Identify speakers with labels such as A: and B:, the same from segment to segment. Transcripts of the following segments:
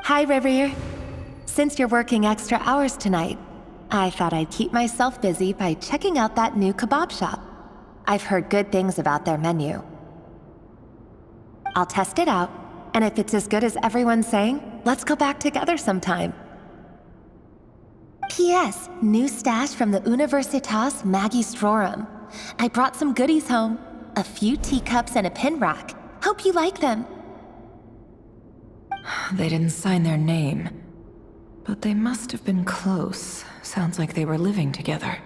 A: Hi, River. Since you're working extra hours tonight, I thought I'd keep myself busy by checking out that new kebab shop. I've heard good things about their menu. I'll test it out, and if it's as good as everyone's saying, let's go back together sometime. P.S. New stash from the Universitas Magistrorum. I brought some goodies home. A few teacups and a pin rack. Hope you like them.
B: They didn't sign their name, but they must have been close. Sounds like they were living together.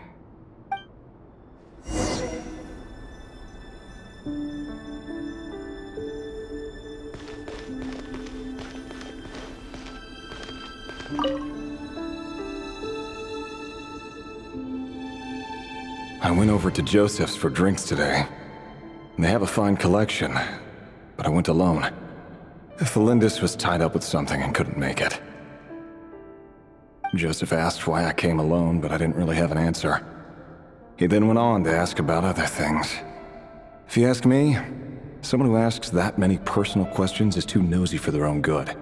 C: I went over to Joseph's for drinks today. They have a fine collection, but I went alone. Felindis was tied up with something and couldn't make it. Joseph asked why I came alone, but I didn't really have an answer. He then went on to ask about other things. If you ask me, someone who asks that many personal questions is too nosy for their own good.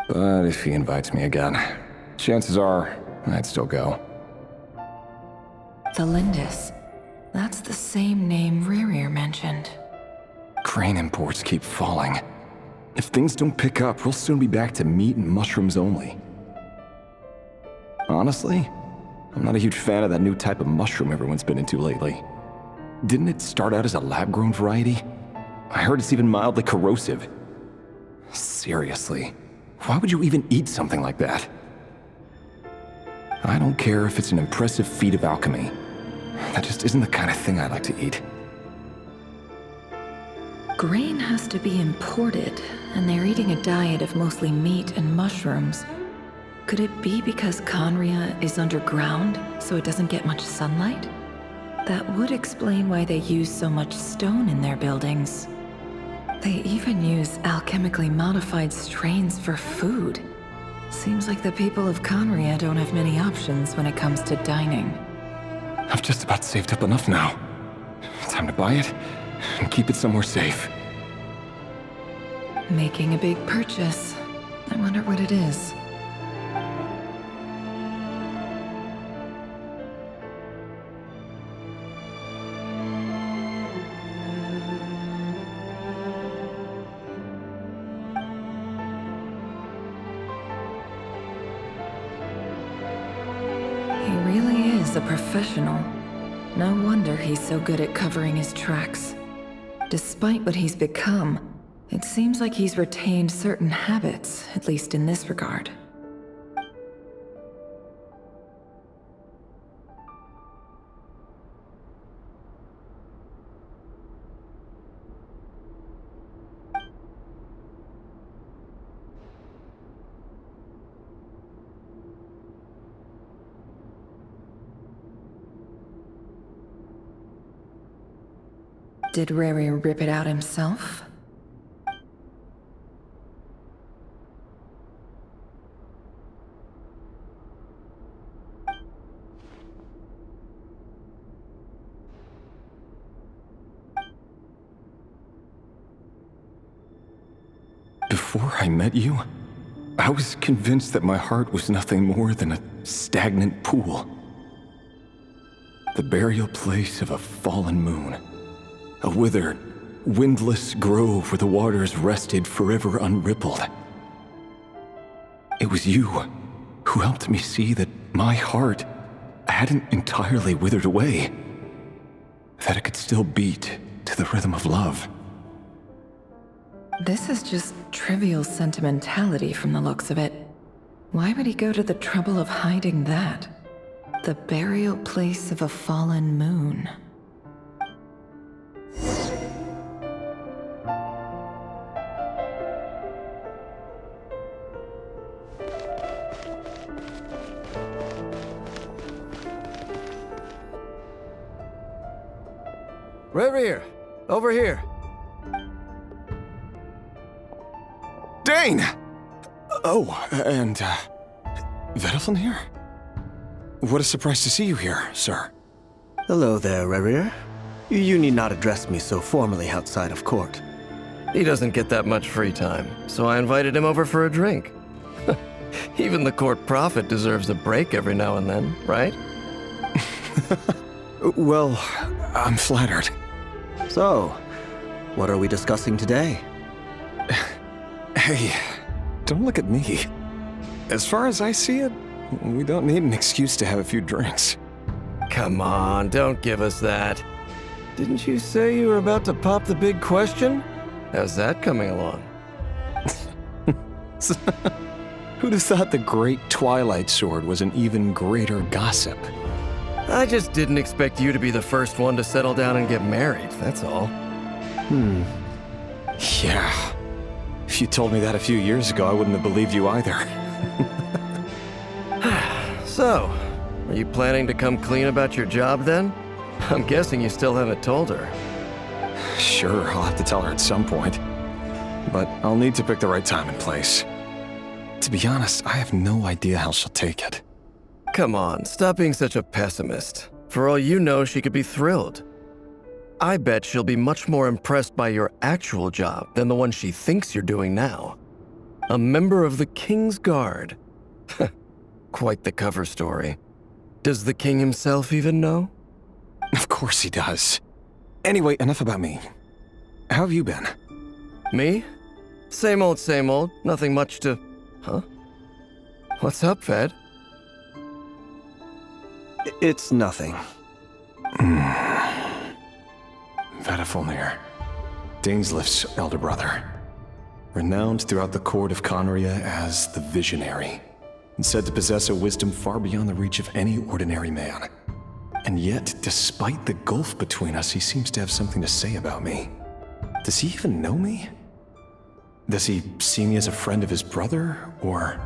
C: But if he invites me again, chances are I'd still go.
B: Felindis. That's the same name Rerir mentioned.
C: Crane imports keep falling. If things don't pick up, we'll soon be back to meat and mushrooms only. Honestly, I'm not a huge fan of that new type of mushroom everyone's been into lately. Didn't it start out as a lab-grown variety? I heard it's even mildly corrosive. Seriously, why would you even eat something like that? I don't care if it's an impressive feat of alchemy. That just isn't the kind of thing I like to eat.
B: Grain has to be imported, and they're eating a diet of mostly meat and mushrooms. Could it be because Conria is underground, so it doesn't get much sunlight? That would explain why they use so much stone in their buildings. They even use alchemically modified strains for food. Seems like the people of Conria don't have many options when it comes to dining.
C: I've just about saved up enough now. Time to buy it and keep it somewhere safe.
B: Making a big purchase. I wonder what it is. He really is a professional. No wonder he's so good at covering his tracks. Despite what he's become, it seems like he's retained certain habits, at least in this regard. Did Rerir rip it out himself?
C: Before I met you, I was convinced that my heart was nothing more than a stagnant pool. The burial place of a fallen moon. A withered, windless grove where the waters rested forever unrippled. It was you who helped me see that my heart hadn't entirely withered away. That it could still beat to the rhythm of love.
B: This is just trivial sentimentality from the looks of it. Why would he go to the trouble of hiding that? The burial place of a fallen moon.
D: Rerir, over here.
C: Dane! Oh, and, Vedelfin here? What a surprise to see you here, sir.
D: Hello there, Rerir. You need not address me so formally outside of court.
E: He doesn't get that much free time, so I invited him over for a drink. Even the court prophet deserves a break every now and then, right?
C: Well, I'm flattered.
D: So, what are we discussing today?
C: Hey, don't look at me. As far as I see it, we don't need an excuse to have a few drinks.
E: Come on, don't give us that. Didn't you say you were about to pop the big question? How's that coming along?
C: Who'd have thought the great Twilight Sword was an even greater gossip?
E: I just didn't expect you to be the first one to settle down and get married, that's all.
C: Yeah. If you told me that a few years ago, I wouldn't have believed you either.
E: So, are you planning to come clean about your job then? I'm guessing you still haven't told her.
C: Sure, I'll have to tell her at some point. But I'll need to pick the right time and place. To be honest, I have no idea how she'll take it.
E: Come on, stop being such a pessimist. For all you know, she could be thrilled. I bet she'll be much more impressed by your actual job than the one she thinks you're doing now. A member of the King's Guard. Quite the cover story. Does the king himself even know?
C: Of course he does. Anyway, enough about me. How have you been?
E: Me? Same old, nothing much to... Huh? What's up, Ved?
D: It's nothing.
C: Vedifulnir, Dainsleif's elder brother. Renowned throughout the court of Conria as the Visionary, and said to possess a wisdom far beyond the reach of any ordinary man. And yet, despite the gulf between us, he seems to have something to say about me. Does he even know me? Does he see me as a friend of his brother, or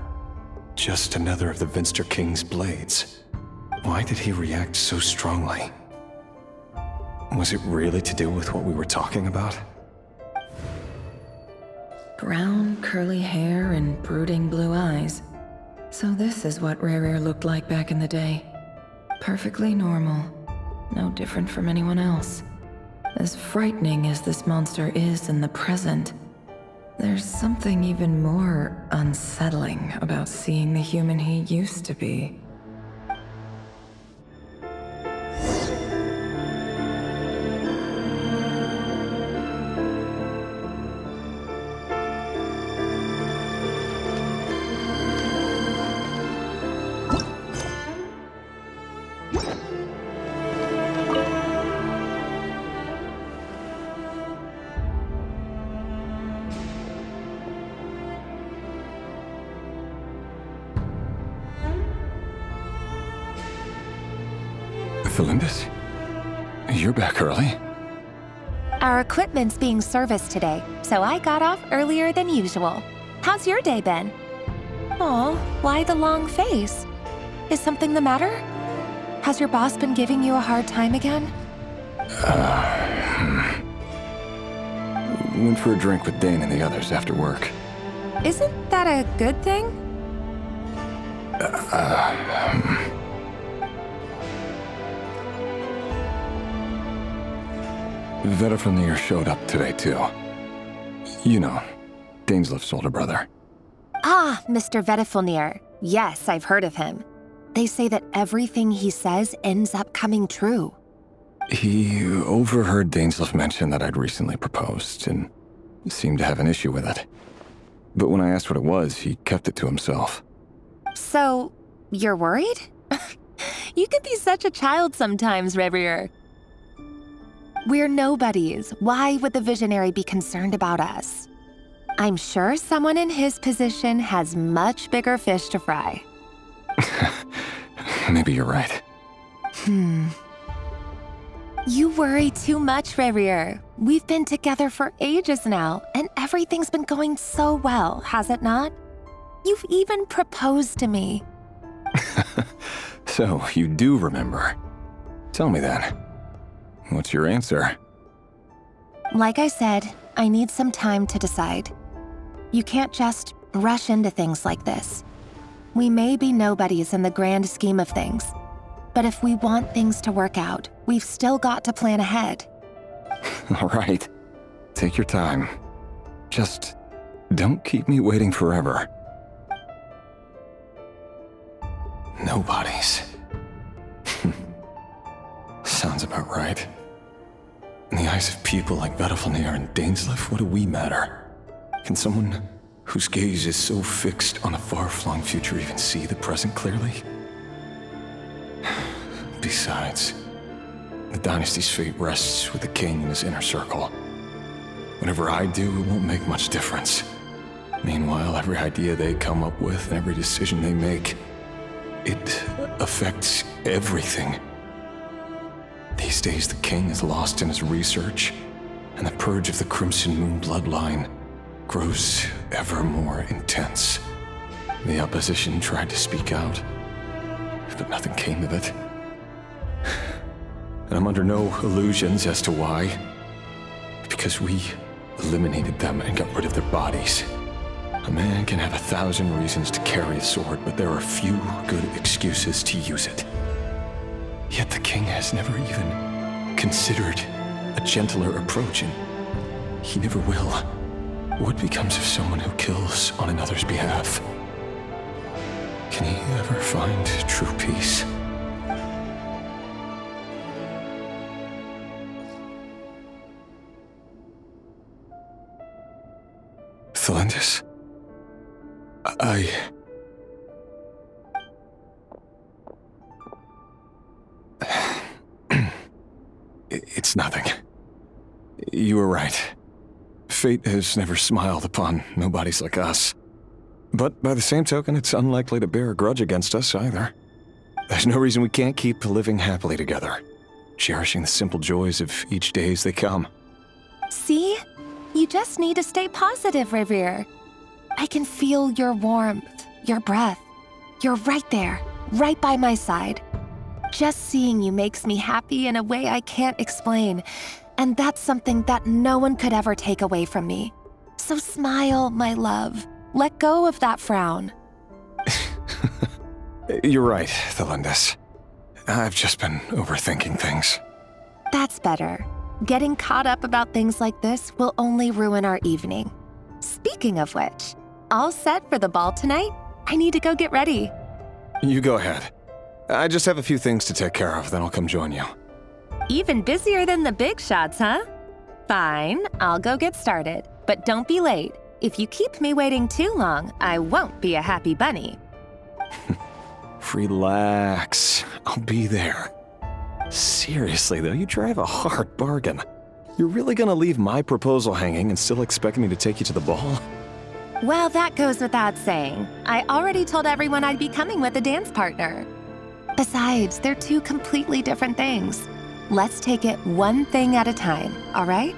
C: just another of the Vinster King's blades? Why did he react so strongly? Was it really to do with what we were talking about?
B: Brown, curly hair and brooding blue eyes. So this is what Rere looked like back in the day. Perfectly normal. No different from anyone else. As frightening as this monster is in the present, there's something even more unsettling about seeing the human he used to be.
C: Philindus? You're back early?
A: Our equipment's being serviced today, so I got off earlier than usual. How's your day been? Aw, why the long face? Is something the matter? Has your boss been giving you a hard time again?
C: Went for a drink with Dane and the others after work.
A: Isn't that a good thing?
C: Vedifulnir showed up today, too. You know, Dainsleif's older brother.
A: Ah, Mr. Vedifulnir. Yes, I've heard of him. They say that everything he says ends up coming true.
C: He overheard Dainsleif mention that I'd recently proposed, and seemed to have an issue with it. But when I asked what it was, he kept it to himself.
A: So, you're worried? You can be such a child sometimes, Revier. We're nobodies. Why would the Visionary be concerned about us? I'm sure someone in his position has much bigger fish to fry.
C: Maybe you're right.
A: You worry too much, Revier. We've been together for ages now, and everything's been going so well, has it not? You've even proposed to me.
C: So, you do remember. Tell me then. What's your answer?
A: Like I said, I need some time to decide. You can't just rush into things like this. We may be nobodies in the grand scheme of things, But if we want things to work out, we've still got to plan ahead.
C: All right. Take your time. Just don't keep me waiting forever. Nobody's. Sounds about right. In the eyes of people like Vedalfnir and Dainsleif, what do we matter? Can someone whose gaze is so fixed on a far-flung future even see the present clearly? Besides, the dynasty's fate rests with the king and his inner circle. Whatever I do, it won't make much difference. Meanwhile, every idea they come up with and every decision they make, it affects everything. These days, the king is lost in his research, and the purge of the Crimson Moon bloodline grows ever more intense. The opposition tried to speak out, but nothing came of it. And I'm under no illusions as to why. Because we eliminated them and got rid of their bodies. A man can have 1,000 reasons to carry a sword, but there are few good excuses to use it. Yet the king has never even considered a gentler approach, and he never will. What becomes of someone who kills on another's behalf? Can he ever find true peace? Thelindis? It's nothing. You were right. Fate has never smiled upon nobodies like us. But by the same token, it's unlikely to bear a grudge against us either. There's no reason we can't keep living happily together, cherishing the simple joys of each day as they come.
A: See? You just need to stay positive, Revere. I can feel your warmth, your breath. You're right there, right by my side. Just seeing you makes me happy in a way I can't explain, and that's something that no one could ever take away from me. So smile, my love. Let go of that frown.
C: You're right, Thelindis. I've just been overthinking things.
A: That's better. Getting caught up about things like this will only ruin our evening. Speaking of which, all set for the ball tonight? I need to go get ready.
C: You go ahead. I just have a few things to take care of, then I'll come join you.
A: Even busier than the big shots, huh? Fine, I'll go get started. But don't be late. If you keep me waiting too long, I won't be a happy bunny.
C: Relax. I'll be there. Seriously, though, you drive a hard bargain. You're really gonna leave my proposal hanging and still expect me to take you to the ball?
A: Well, that goes without saying. I already told everyone I'd be coming with a dance partner. Besides, they're two completely different things. Let's take it one thing at a time, all right?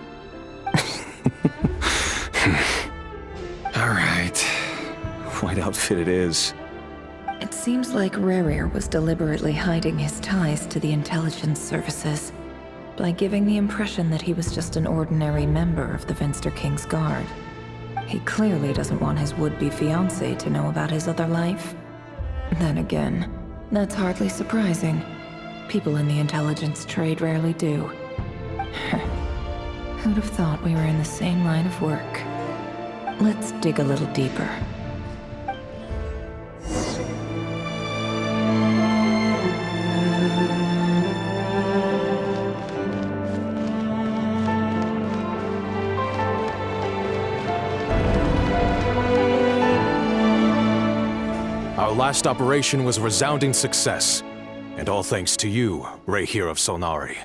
C: All right. White outfit it is.
B: It seems like Rerir was deliberately hiding his ties to the intelligence services by giving the impression that he was just an ordinary member of the Venster King's Guard. He clearly doesn't want his would-be fiancé to know about his other life. Then again, that's hardly surprising. People in the intelligence trade rarely do. Who'd have thought we were in the same line of work? Let's dig a little deeper.
F: Our last operation was a resounding success, and all thanks to you, Rehir of Solnari.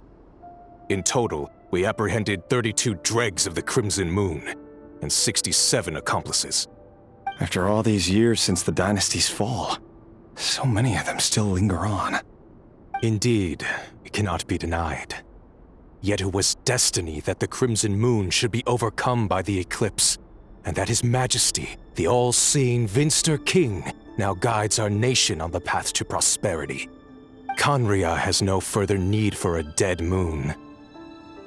F: In total, we apprehended 32 dregs of the Crimson Moon, and 67 accomplices.
C: After all these years since the dynasty's fall, so many of them still linger on.
F: Indeed, it cannot be denied. Yet it was destiny that the Crimson Moon should be overcome by the eclipse, and that His Majesty, the all-seeing Venster King, now guides our nation on the path to prosperity. Conria has no further need for a dead moon.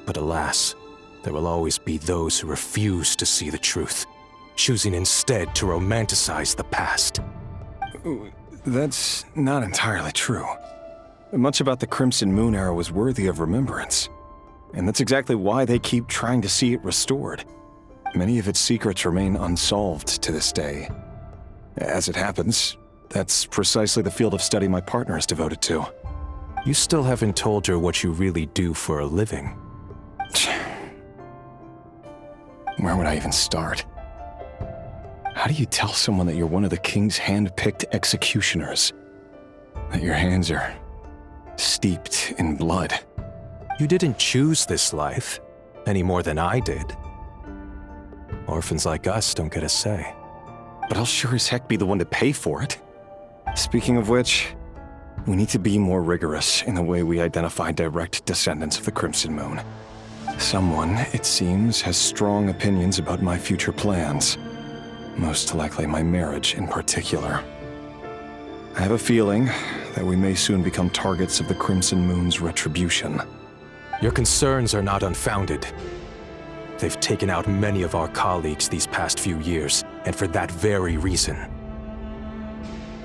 F: But alas, there will always be those who refuse to see the truth, choosing instead to romanticize the past.
C: That's not entirely true. Much about the Crimson Moon era was worthy of remembrance. And that's exactly why they keep trying to see it restored. Many of its secrets remain unsolved to this day. As it happens, that's precisely the field of study my partner is devoted to.
F: You still haven't told her what you really do for a living.
C: Where would I even start? How do you tell someone that you're one of the king's hand-picked executioners? That your hands are steeped in blood?
F: You didn't choose this life, any more than I did. Orphans like us don't get a say.
C: But I'll sure as heck be the one to pay for it. Speaking of which, we need to be more rigorous in the way we identify direct descendants of the Crimson Moon. Someone, it seems, has strong opinions about my future plans. Most likely my marriage in particular. I have a feeling that we may soon become targets of the Crimson Moon's retribution.
F: Your concerns are not unfounded. They've taken out many of our colleagues these past few years, and for that very reason.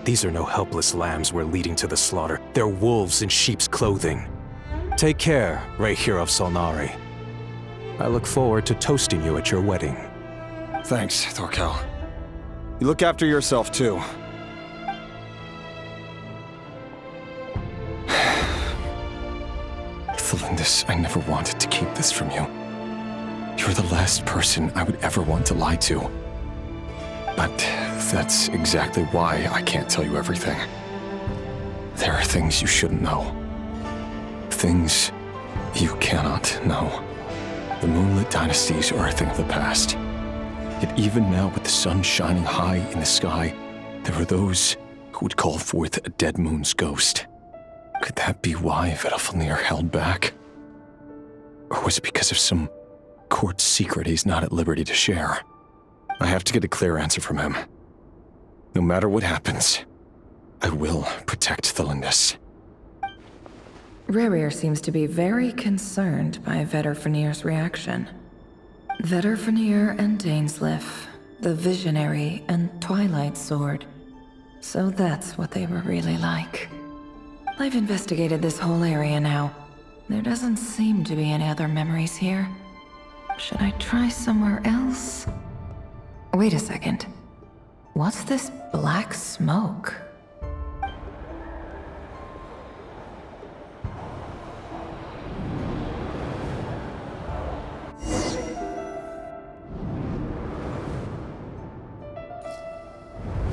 F: These are no helpless lambs we're leading to the slaughter. They're wolves in sheep's clothing. Take care, Rehir of Solnari. I look forward to toasting you at your wedding.
C: Thanks, Thorkel. You look after yourself, too. Thelindis, I never wanted to keep this from you. You're the last person I would ever want to lie to. But that's exactly why I can't tell you everything. There are things you shouldn't know. Things you cannot know. The moonlit dynasties are a thing of the past. Yet even now, with the sun shining high in the sky, there are those who would call forth a dead moon's ghost. Could that be why Vedalfnir held back? Or was it because of some court secret he's not at liberty to share? I have to get a clear answer from him. No matter what happens, I will protect Thelindis.
B: Rerir seems to be very concerned by Vedalfnir's reaction. Vedalfnir and Dainsleif, the Visionary and Twilight Sword. So that's what they were really like. I've investigated this whole area now. There doesn't seem to be any other memories here. Should I try somewhere else? Wait a second. What's this black smoke?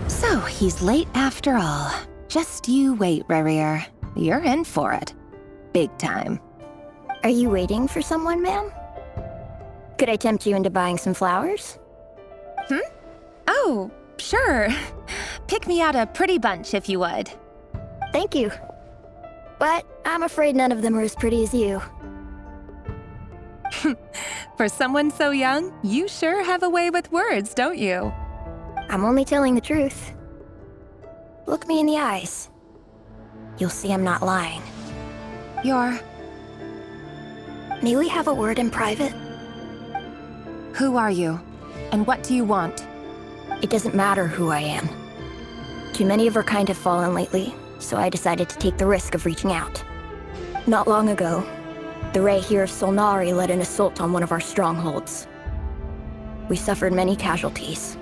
A: So, he's late after all. Just you wait, Rerir. You're in for it. Big time.
G: Are you waiting for someone, ma'am? Could I tempt you into buying some flowers?
A: Oh, sure. Pick me out a pretty bunch if you would.
G: Thank you. But I'm afraid none of them are as pretty as you.
A: For someone so young, you sure have a way with words, don't you?
G: I'm only telling the truth. Look me in the eyes. You'll see I'm not lying. May we have a word in private?
A: Who are you? And what do you want?
G: It doesn't matter who I am. Too many of our kind have fallen lately, so I decided to take the risk of reaching out. Not long ago, the Rehir of Solnari led an assault on one of our strongholds. We suffered many casualties,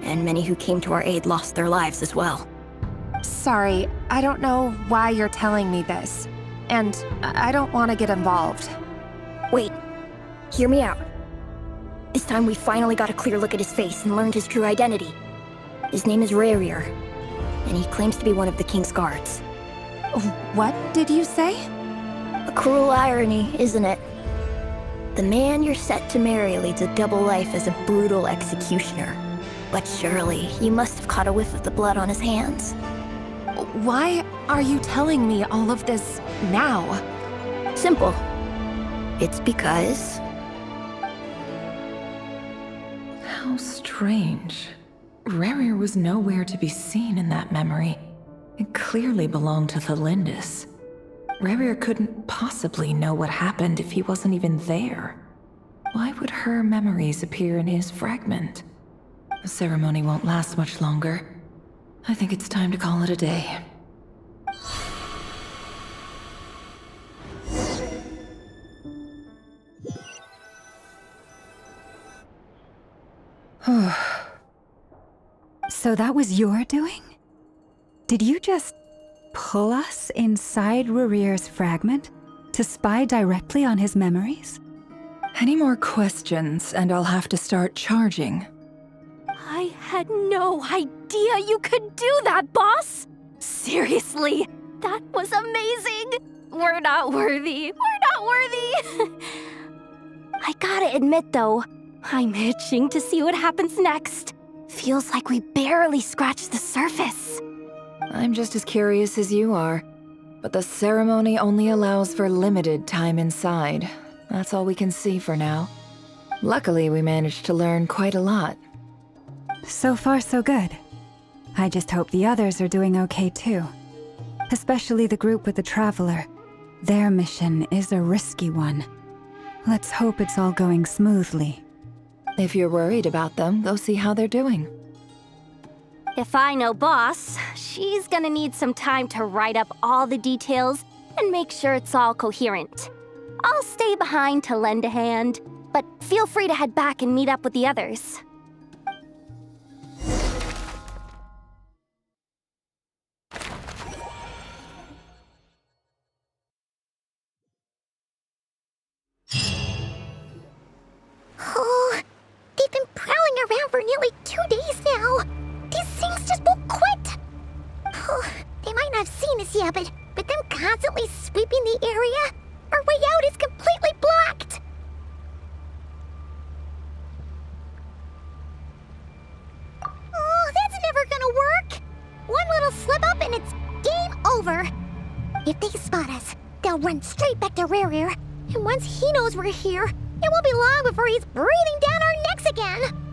G: and many who came to our aid lost their lives as well.
A: Sorry, I don't know why you're telling me this. And I don't want to get involved.
G: Wait, hear me out. This time we finally got a clear look at his face and learned his true identity. His name is Rerir, and he claims to be one of the King's guards.
A: What did you say?
G: A cruel irony, isn't it? The man you're set to marry leads a double life as a brutal executioner. But surely, you must have caught a whiff of the blood on his hands.
A: Why are you telling me all of this now?
G: Simple. It's because...
B: How strange. Rerir was nowhere to be seen in that memory. It clearly belonged to Thelindis. Rerir couldn't possibly know what happened if he wasn't even there. Why would her memories appear in his fragment? The ceremony won't last much longer. I think it's time to call it a day.
H: So that was your doing? Did you just pull us inside Rurir's fragment to spy directly on his memories?
B: Any more questions, and I'll have to start charging.
I: I had no idea you could do that, boss! Seriously, that was amazing! We're not worthy. We're not worthy! I gotta admit, though, I'm itching to see what happens next. Feels like we barely scratched the surface.
B: I'm just as curious as you are, but the ceremony only allows for limited time inside. That's all we can see for now. Luckily, we managed to learn quite a lot.
H: So far, so good. I just hope the others are doing okay too. Especially the group with the Traveler. Their mission is a risky one. Let's hope it's all going smoothly.
B: If you're worried about them, go see how they're doing.
I: If I know Boss, she's gonna need some time to write up all the details and make sure it's all coherent. I'll stay behind to lend a hand, but feel free to head back and meet up with the others.
J: Oh, they've been prowling around for nearly 2 days now. These things just won't quit. Oh, they might not have seen us yet, but them constantly sweeping the area, our way out is completely blocked. Oh, that's never gonna work. One little slip up and it's game over. If they spot us, they'll run straight back to Rerir. And once he knows we're here, it won't be long before he's breathing down our necks again.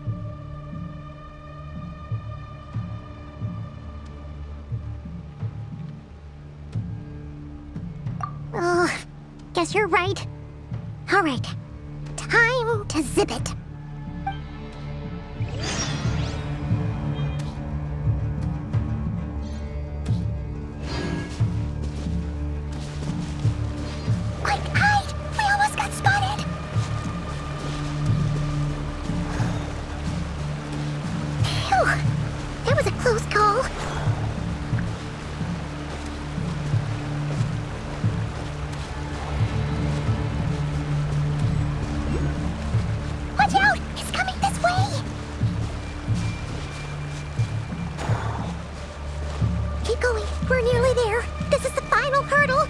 J: Oh, guess you're right. All right, time to zip it. Quick, hide! We almost got spotted. Phew, that was a close call. Watch out! It's coming this way! Keep going. We're nearly there. This is the final hurdle.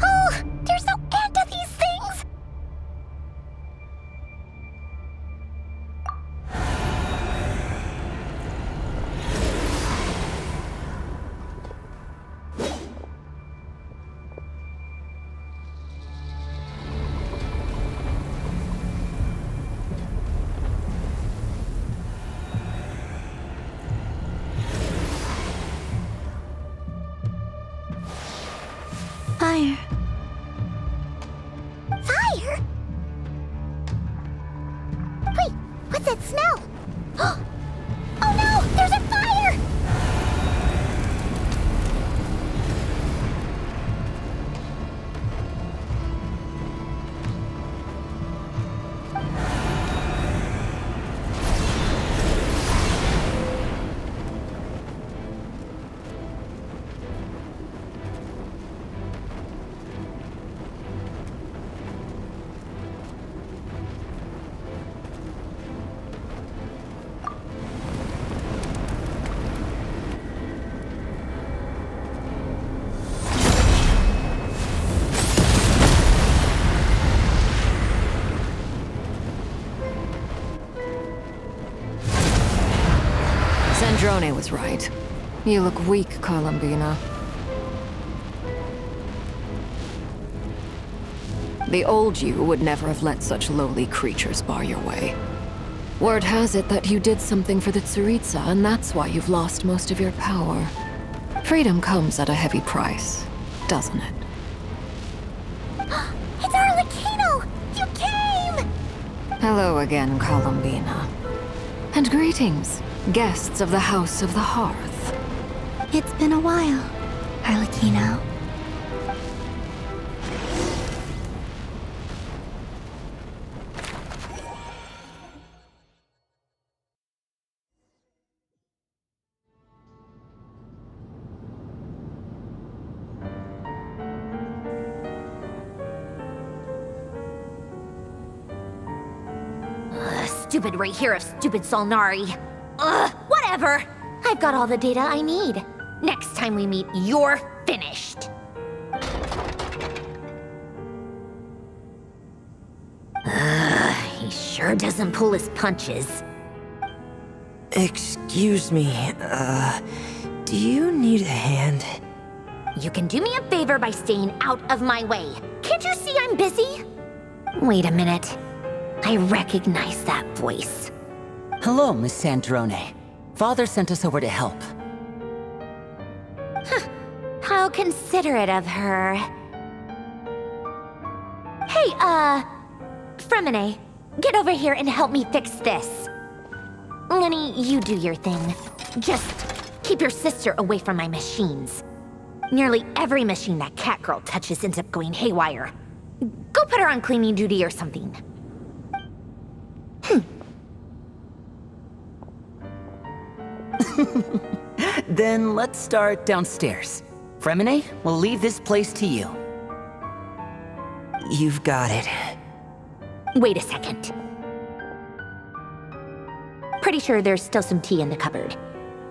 J: Oh, there's no end to these things!
H: Fire.
J: Fire? Wait, what's that smell? Oh no, there's a fire!
K: Sandrone was right. You look weak, Columbina. The old you would never have let such lowly creatures bar your way. Word has it that you did something for the Tsaritsa, and that's why you've lost most of your power. Freedom comes at a heavy price, doesn't it?
J: It's Arlecchino! You came!
K: Hello again, Columbina. And greetings, guests of the House of the Hearth.
J: It's been a while, Arlecchino. stupid right here of stupid Solnari. Ugh, whatever. I've got all the data I need. Next time we meet, you're finished. He sure doesn't pull his punches.
L: Excuse me, do you need a hand?
J: You can do me a favor by staying out of my way. Can't you see I'm busy? Wait a minute. I recognize that voice.
M: Hello, Miss Sandrone. Father sent us over to help.
J: Huh. How considerate of her. Hey, Fremine, get over here and help me fix this. Lenny, you do your thing. Just keep your sister away from my machines. Nearly every machine that cat girl touches ends up going haywire. Go put her on cleaning duty or something.
M: Then let's start downstairs. Fremine, we'll leave this place to you. You've got it.
J: Wait a second. Pretty sure there's still some tea in the cupboard.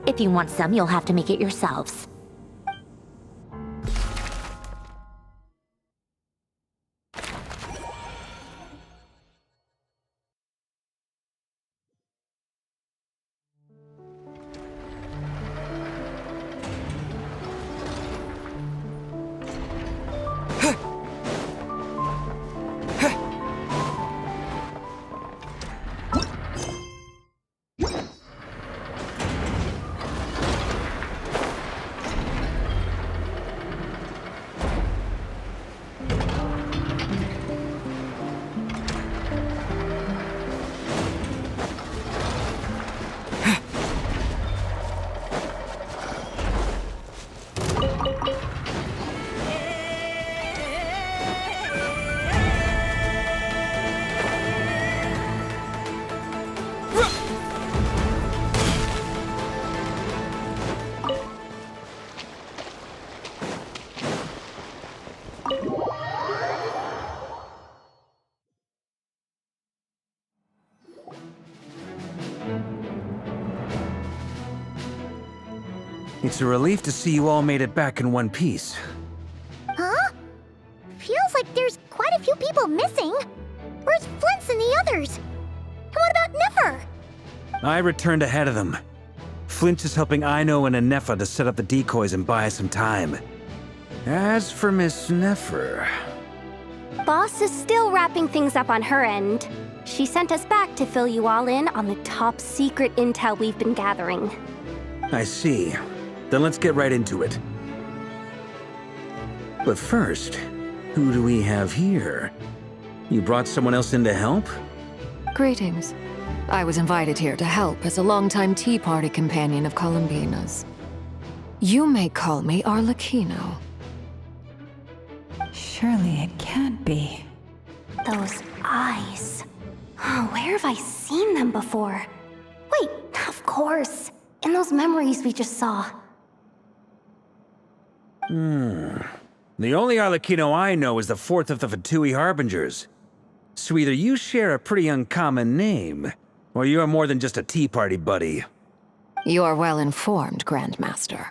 J: If you want some, you'll have to make it yourselves.
N: It's a relief to see you all made it back in one piece.
J: Huh? Feels like there's quite a few people missing. Where's Flint's and the others? And what about Nefer?
N: I returned ahead of them. Flint is helping Aino and Anefa to set up the decoys and buy some time. As for Miss Nefer...
I: Boss is still wrapping things up on her end. She sent us back to fill you all in on the top secret intel we've been gathering.
N: I see. Then let's get right into it. But first, who do we have here? You brought someone else in to help?
K: Greetings. I was invited here to help as a longtime Tea Party companion of Columbina's. You may call me Arlecchino.
H: Surely it can't be.
I: Those eyes. Oh, where have I seen them before? Wait, of course. In those memories we just saw.
N: The only Arlecchino I know is the fourth of the Fatui Harbingers. So either you share a pretty uncommon name, or you're more than just a Tea Party buddy.
K: You are well informed, Grandmaster.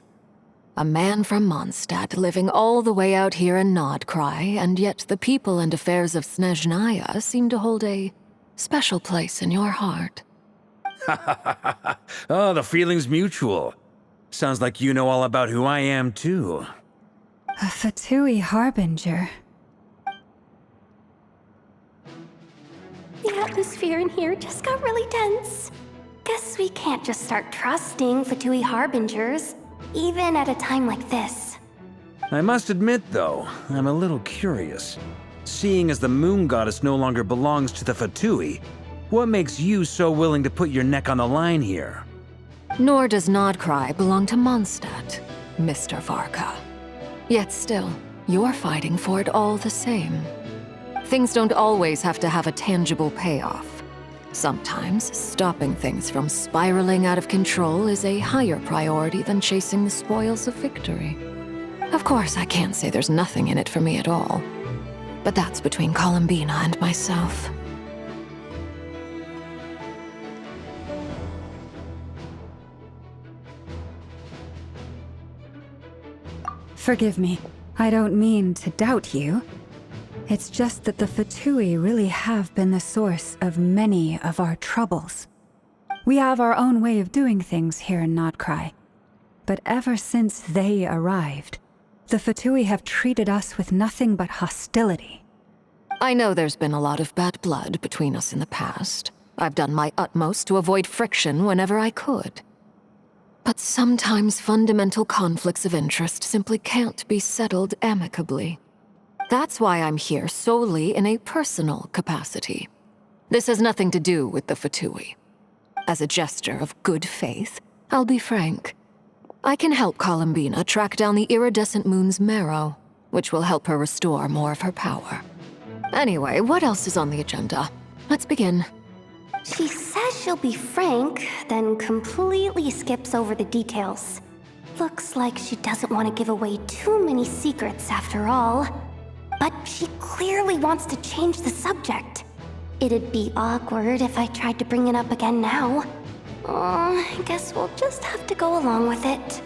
K: A man from Mondstadt living all the way out here in Nodcry, and yet the people and affairs of Snezhnaya seem to hold a special place in your heart.
N: Oh, the feeling's mutual. Sounds like you know all about who I am, too.
H: A Fatui Harbinger.
I: The atmosphere in here just got really tense. Guess we can't just start trusting Fatui Harbingers, even at a time like this.
N: I must admit, though, I'm a little curious. Seeing as the Moon Goddess no longer belongs to the Fatui, what makes you so willing to put your neck on the line here?
K: Nor does Nodcry belong to Mondstadt, Mr. Varka. Yet still, you're fighting for it all the same. Things don't always have to have a tangible payoff. Sometimes, stopping things from spiraling out of control is a higher priority than chasing the spoils of victory. Of course, I can't say there's nothing in it for me at all. But that's between Columbina and myself.
H: Forgive me. I don't mean to doubt you. It's just that the Fatui really have been the source of many of our troubles. We have our own way of doing things here in Nodcry. But ever since they arrived, the Fatui have treated us with nothing but hostility.
K: I know there's been a lot of bad blood between us in the past. I've done my utmost to avoid friction whenever I could. But sometimes fundamental conflicts of interest simply can't be settled amicably. That's why I'm here solely in a personal capacity. This has nothing to do with the Fatui. As a gesture of good faith, I'll be frank. I can help Columbina track down the iridescent moon's marrow, which will help her restore more of her power. Anyway, what else is on the agenda? Let's begin.
I: She says she'll be frank, then completely skips over the details. Looks like she doesn't want to give away too many secrets after all. But she clearly wants to change the subject. It'd be awkward if I tried to bring it up again now. I guess we'll just have to go along with it.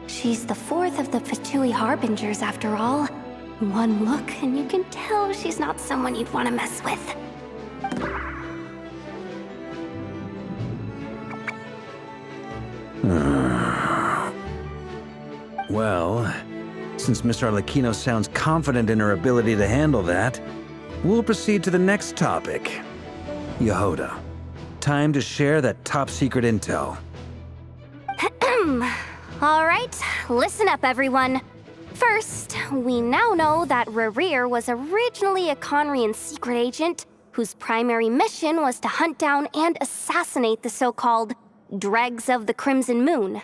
I: She's the fourth of the Fatui Harbingers after all. One look and you can tell she's not someone you'd want to mess with.
N: Well, since Miss Arlecchino sounds confident in her ability to handle that, we'll proceed to the next topic. Yehoda, time to share that top-secret intel.
I: Alright, listen up everyone. First, we now know that Rerir was originally a Conrian secret agent whose primary mission was to hunt down and assassinate the so-called Dregs of the Crimson Moon.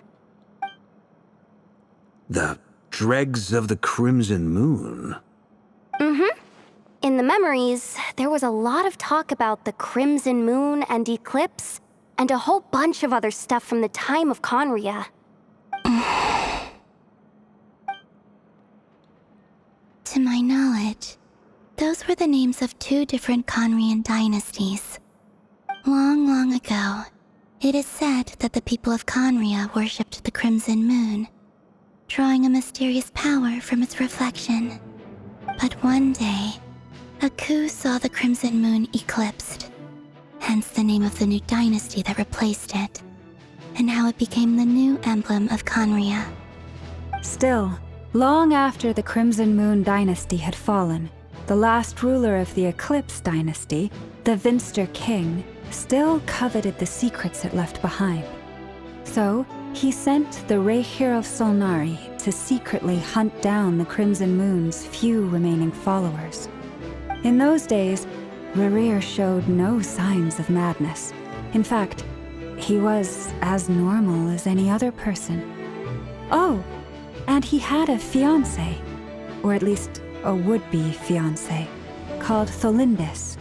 N: The Dregs of the Crimson Moon?
I: Mm-hmm. In the memories, there was a lot of talk about the Crimson Moon and Eclipse, and a whole bunch of other stuff from the time of Conria.
J: To my knowledge, those were the names of two different Conrian dynasties. Long, long ago, it is said that the people of Conria worshipped the Crimson Moon, drawing a mysterious power from its reflection. But one day, a coup saw the Crimson Moon eclipsed, hence the name of the new dynasty that replaced it, and how it became the new emblem of Conria.
H: Still, long after the Crimson Moon dynasty had fallen, the last ruler of the Eclipse dynasty, the Vinster King, still coveted the secrets it left behind. So, he sent the Rehir of Solnari to secretly hunt down the Crimson Moon's few remaining followers. In those days, Rerir showed no signs of madness. In fact, he was as normal as any other person. Oh, and he had a fiancé, or at least a would-be fiancé, called Tholindis.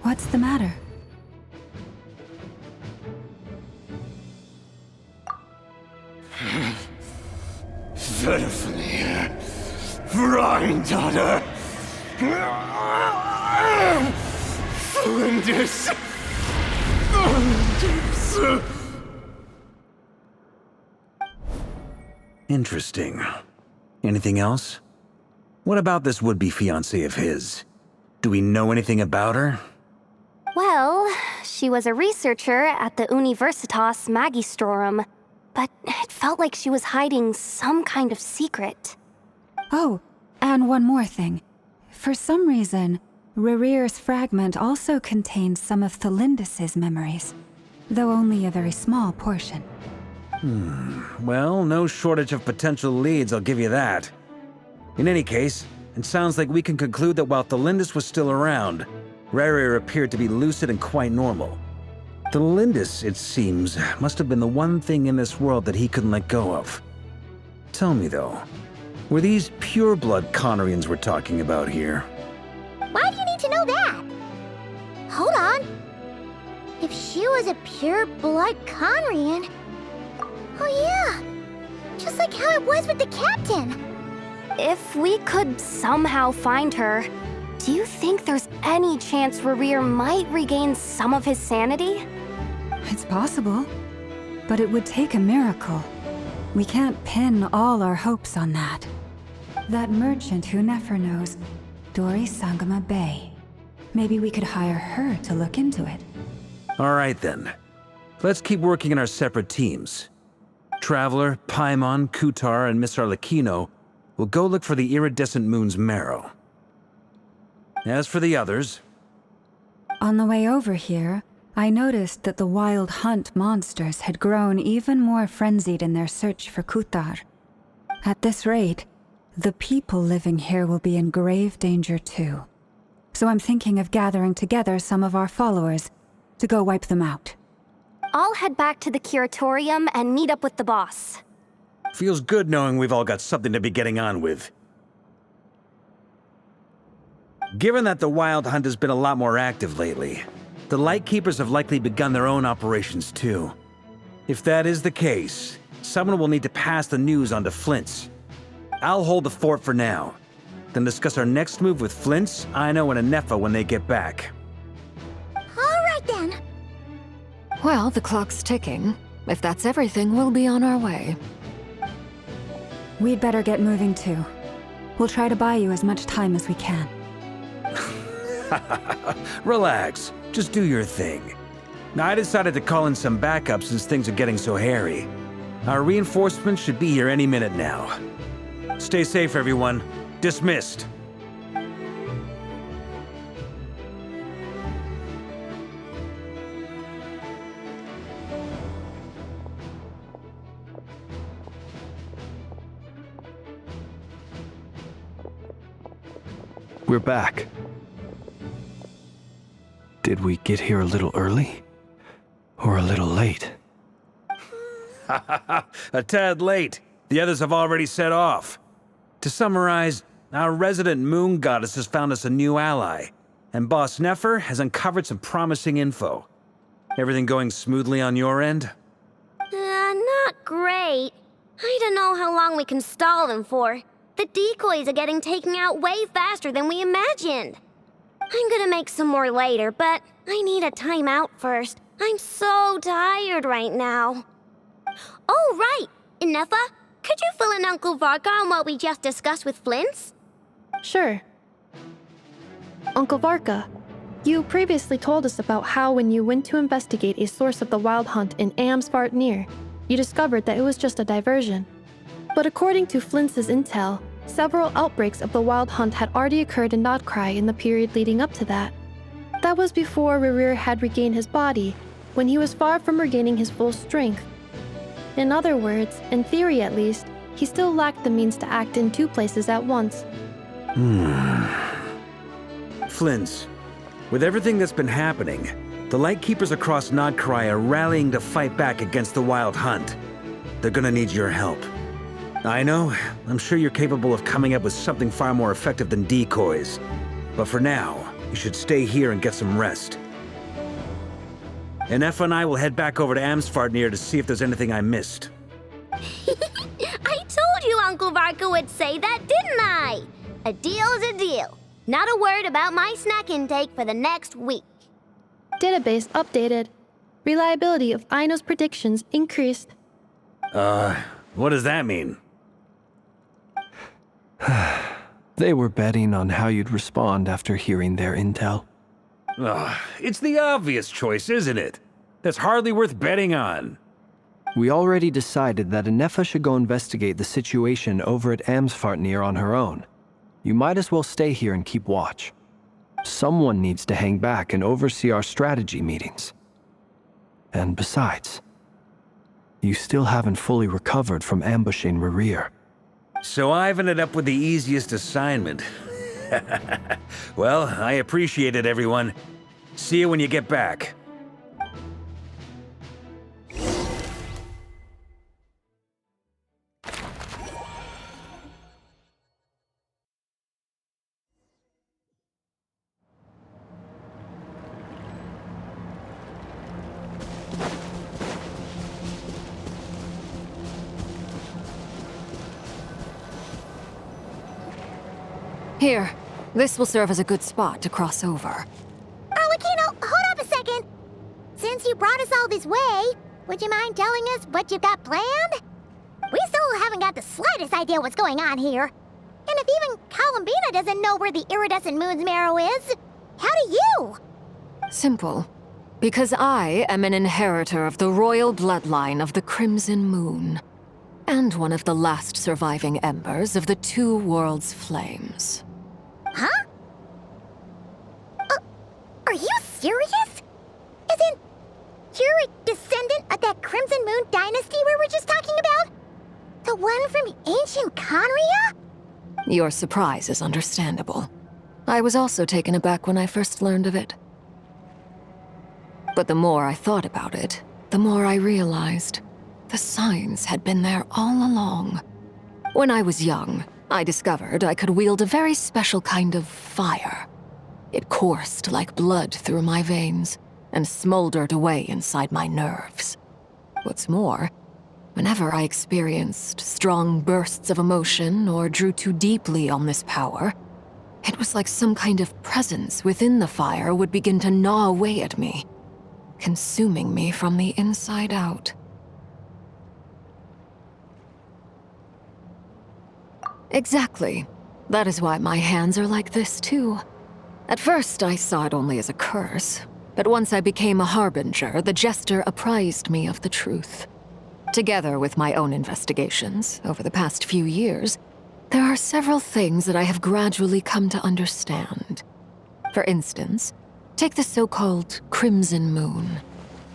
H: What's the matter?
C: Verfnir, Freindaughter, Flinders.
N: Interesting. Anything else? What about this would-be fiancé of his? Do we know anything about her?
I: Well, she was a researcher at the Universitas Magistrorum, but it felt like she was hiding some kind of secret.
H: Oh, and one more thing. For some reason, Rerir's fragment also contains some of Tholindis' memories, though only a very small portion.
N: Well, no shortage of potential leads, I'll give you that. In any case, it sounds like we can conclude that while Tholindis was still around, Rerir appeared to be lucid and quite normal. Tholindis, it seems, must have been the one thing in this world that he couldn't let go of. Tell me though, were these pure-blood Conrians we're talking about here?
J: Why do you need to know that? Hold on. If she was a pure-blood Conrian... Oh yeah, just like how it was with the captain.
I: If we could somehow find her, do you think there's any chance Rerir might regain some of his sanity?
H: It's possible. but it would take a miracle. We can't pin all our hopes on that. That merchant who never knows, Dori Sangama Bay. Maybe we could hire her to look into it.
N: All right then. Let's keep working in our separate teams. Traveler, Paimon, Kutar, and Miss Arlecchino will go look for the iridescent moon's marrow. As for the others...
H: On the way over here, I noticed that the wild hunt monsters had grown even more frenzied in their search for Kutar. At this rate, the people living here will be in grave danger too. So I'm thinking of gathering together some of our followers to go wipe them out.
I: I'll head back to the curatorium and meet up with the boss.
N: Feels good knowing we've all got something to be getting on with. Given that the Wild Hunt has been a lot more active lately, the Lightkeepers have likely begun their own operations too. If that is the case, someone will need to pass the news on to Flint's. I'll hold the fort for now, then discuss our next move with Flint's, Aino, and Anefa when they get back.
J: Alright then.
K: Well, the clock's ticking. If that's everything, we'll be on our way.
H: We'd better get moving too. We'll try to buy you as much time as we can.
N: Relax. Just do your thing. Now, I decided to call in some backup since things are getting so hairy. Our reinforcements should be here any minute now. Stay safe, everyone. Dismissed.
O: We're back. Did we get here a little early? Or a little late?
N: A tad late. The others have already set off. To summarize, our resident moon goddess has found us a new ally, and Boss Nefer has uncovered some promising info. Everything going smoothly on your end?
J: Not great. I don't know how long we can stall them for. The decoys are getting taken out way faster than we imagined. I'm gonna make some more later, but I need a timeout first. I'm so tired right now. Oh, right! Anefa, could you fill in Uncle Varka on what we just discussed with Flint's?
P: Sure. Uncle Varka, you previously told us about how when you went to investigate a source of the Wild Hunt in Amsvartnir, you discovered that it was just a diversion. But according to Flint's intel, several outbreaks of the Wild Hunt had already occurred in Nodcry in the period leading up to that. That was before Rerir had regained his body, when he was far from regaining his full strength. In other words, in theory at least, he still lacked the means to act in two places at once.
N: Flint's, with everything that's been happening, the Lightkeepers across Nodcry are rallying to fight back against the Wild Hunt. They're gonna need your help. I know, I'm sure you're capable of coming up with something far more effective than decoys. But for now, you should stay here and get some rest. Anefa and I will head back over to Amsvartnir to see if there's anything I missed.
J: I told you Uncle Varka would say that, didn't I? A deal's a deal. Not a word about my snack intake for the next week.
P: Database updated. Reliability of Aino's predictions increased.
N: What does that mean?
O: They were betting on how you'd respond after hearing their intel.
N: It's the obvious choice, isn't it? That's hardly worth betting on.
O: We already decided that Anefa should go investigate the situation over at Amsvartnir on her own. You might as well stay here and keep watch. Someone needs to hang back and oversee our strategy meetings. And besides, you still haven't fully recovered from ambushing Rerir.
N: So I've ended up with the easiest assignment. Well, I appreciate it, everyone. See you when you get back.
K: Here, this will serve as a good spot to cross over.
J: Arlecchino, hold up a second. Since you brought us all this way, would you mind telling us what you've got planned? We still haven't got the slightest idea what's going on here. And if even Columbina doesn't know where the iridescent moon's marrow is, how do you?
K: Simple. Because I am an inheritor of the royal bloodline of the Crimson Moon, and one of the last surviving embers of the two worlds' flames.
J: Huh? Are you serious? Isn't you're a descendant of that Crimson Moon dynasty we were just talking about? The one from ancient Conria?
K: Your surprise is understandable. I was also taken aback when I first learned of it. But the more I thought about it, the more I realized the signs had been there all along. When I was young, I discovered I could wield a very special kind of fire. It coursed like blood through my veins and smoldered away inside my nerves. What's more, whenever I experienced strong bursts of emotion or drew too deeply on this power, it was like some kind of presence within the fire would begin to gnaw away at me, consuming me from the inside out. Exactly. That is why my hands are like this, too. At first, I saw it only as a curse, but once I became a harbinger, the jester apprised me of the truth. Together with my own investigations over the past few years, there are several things that I have gradually come to understand. For instance, take the so-called Crimson Moon.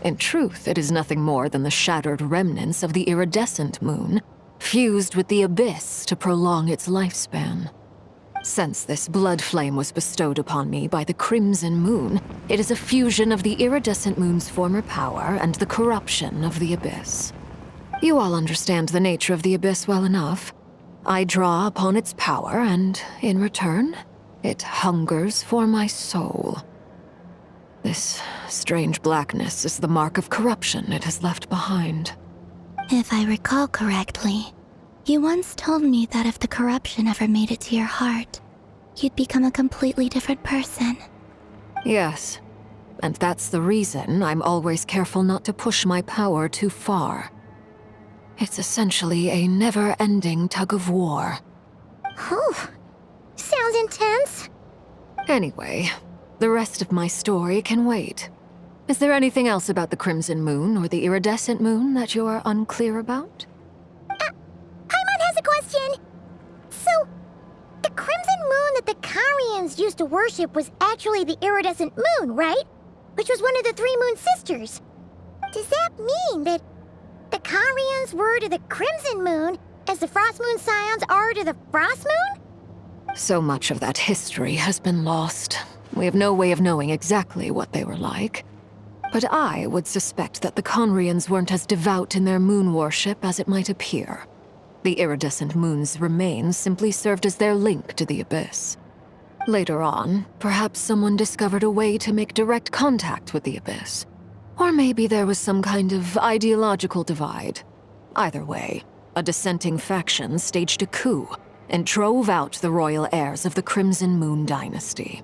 K: In truth, it is nothing more than the shattered remnants of the iridescent moon, fused with the abyss to prolong its lifespan. Since this blood flame was bestowed upon me by the Crimson Moon, it is a fusion of the iridescent moon's former power and the corruption of the abyss. You all understand the nature of the abyss well enough. I draw upon its power, and in return, it hungers for my soul. This strange blackness is the mark of corruption it has left behind.
J: If I recall correctly, you once told me that if the corruption ever made it to your heart, you'd become a completely different person.
K: Yes, and that's the reason I'm always careful not to push my power too far. It's essentially a never-ending tug-of-war.
J: Whew. Sounds intense.
K: Anyway, the rest of my story can wait. Is there anything else about the Crimson Moon or the Iridescent Moon that you are unclear about?
J: Paimon has a question. So, the Crimson Moon that the Carians used to worship was actually the Iridescent Moon, right? Which was one of the three Moon Sisters. Does that mean that the Carians were to the Crimson Moon as the Frost Moon Scions are to the Frost Moon?
K: So much of that history has been lost. We have no way of knowing exactly what they were like. But I would suspect that the Conrians weren't as devout in their moon worship as it might appear. The iridescent moon's remains simply served as their link to the abyss. Later on, perhaps someone discovered a way to make direct contact with the abyss. Or maybe there was some kind of ideological divide. Either way, a dissenting faction staged a coup and drove out the royal heirs of the Crimson Moon dynasty.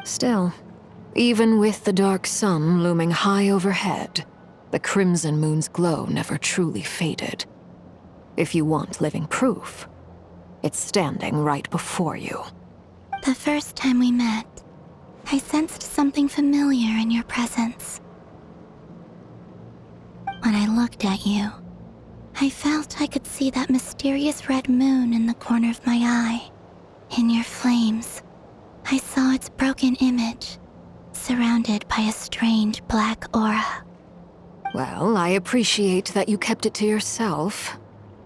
K: Still, even with the dark sun looming high overhead, the Crimson Moon's glow never truly faded. If you want living proof, it's standing right before you.
J: The first time we met, I sensed something familiar in your presence. When I looked at you, I felt I could see that mysterious red moon in the corner of my eye. In your flames, I saw its broken image, surrounded by a strange black aura.
K: Well, I appreciate that you kept it to yourself.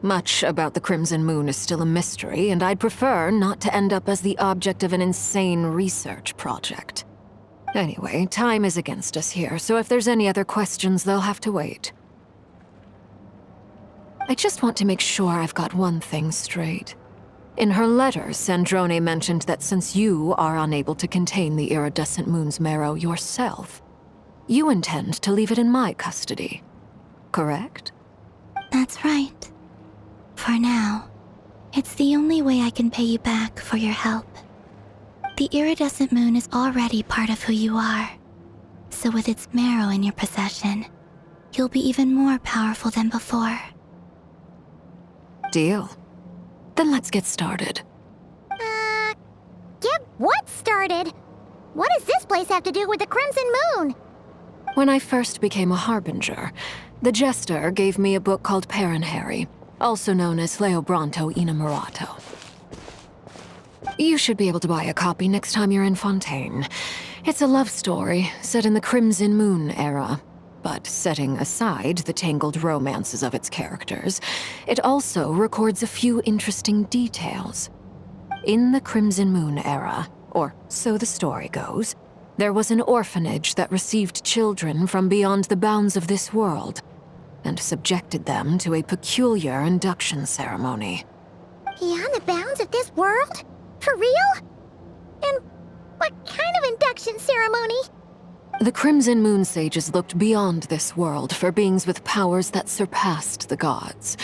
K: Much about the Crimson Moon is still a mystery, and I'd prefer not to end up as the object of an insane research project. Anyway, time is against us here, so if there's any other questions, they'll have to wait. I just want to make sure I've got one thing straight. In her letter, Sandrone mentioned that since you are unable to contain the iridescent moon's marrow yourself, you intend to leave it in my custody, correct?
J: That's right. For now, it's the only way I can pay you back for your help. The iridescent moon is already part of who you are, so with its marrow in your possession, you'll be even more powerful than before.
K: Deal. Then let's get started.
J: Get what started? What does this place have to do with the Crimson Moon?
K: When I first became a Harbinger, the Jester gave me a book called Paranhari, also known as Leobranto Innamorato. You should be able to buy a copy next time you're in Fontaine. It's a love story set in the Crimson Moon era, but setting aside the tangled romances of its characters, it also records a few interesting details. In the Crimson Moon era, or so the story goes, there was an orphanage that received children from beyond the bounds of this world, and subjected them to a peculiar induction ceremony.
J: Beyond the bounds of this world? For real? And what kind of induction ceremony?
K: The Crimson Moon sages looked beyond this world for beings with powers that surpassed the gods.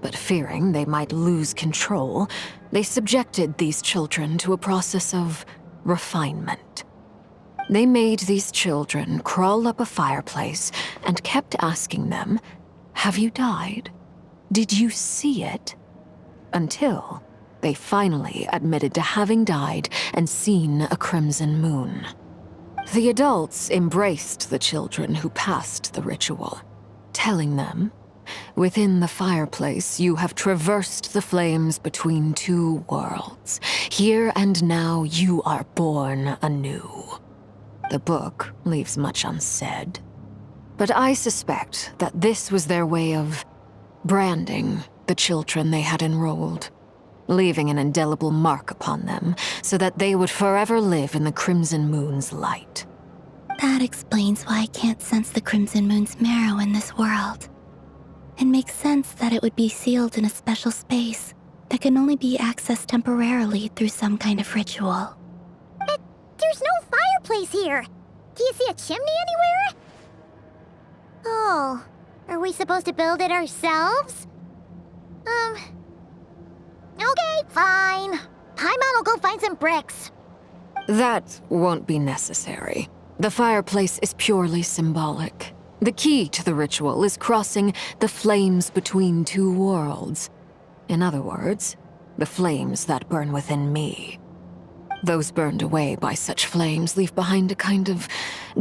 K: But fearing they might lose control, they subjected these children to a process of refinement. They made these children crawl up a fireplace and kept asking them, "Have you died? Did you see it?" Until they finally admitted to having died and seen a crimson moon. The adults embraced the children who passed the ritual, telling them, "Within the fireplace, you have traversed the flames between two worlds. Here and now, you are born anew." The book leaves much unsaid, but I suspect that this was their way of branding the children they had enrolled, leaving an indelible mark upon them so that they would forever live in the Crimson Moon's light.
J: That explains why I can't sense the Crimson Moon's marrow in this world. It makes sense that it would be sealed in a special space that can only be accessed temporarily through some kind of ritual. But there's no fireplace here! Do you see a chimney anywhere? Oh, are we supposed to build it ourselves? Okay, fine. Paimon will go find some bricks.
K: That won't be necessary. The fireplace is purely symbolic. The key to the ritual is crossing the flames between two worlds. In other words, the flames that burn within me. Those burned away by such flames leave behind a kind of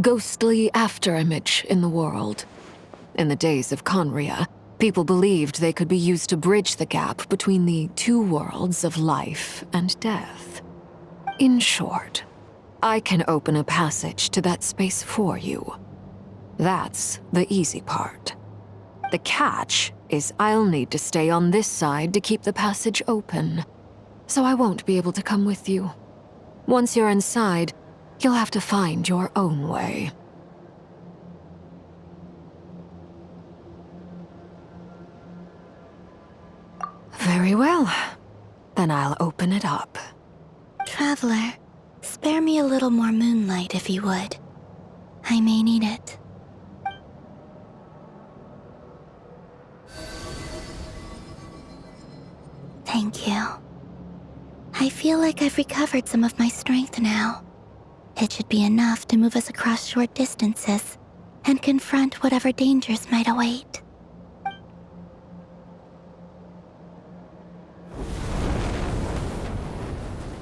K: ghostly afterimage in the world. In the days of Conria, people believed they could be used to bridge the gap between the two worlds of life and death. In short, I can open a passage to that space for you. That's the easy part. The catch is I'll need to stay on this side to keep the passage open, so I won't be able to come with you. Once you're inside, you'll have to find your own way. Very well. Then I'll open it up.
J: Traveler, spare me a little more moonlight if you would. I may need it. Thank you. I feel like I've recovered some of my strength now. It should be enough to move us across short distances and confront whatever dangers might await.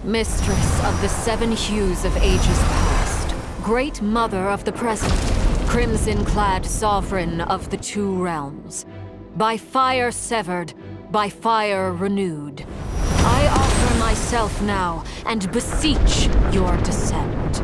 K: Mistress of the seven hues of ages past, great mother of the present, crimson-clad sovereign of the two realms, by fire severed, by fire renewed, I offer myself now and beseech your descent.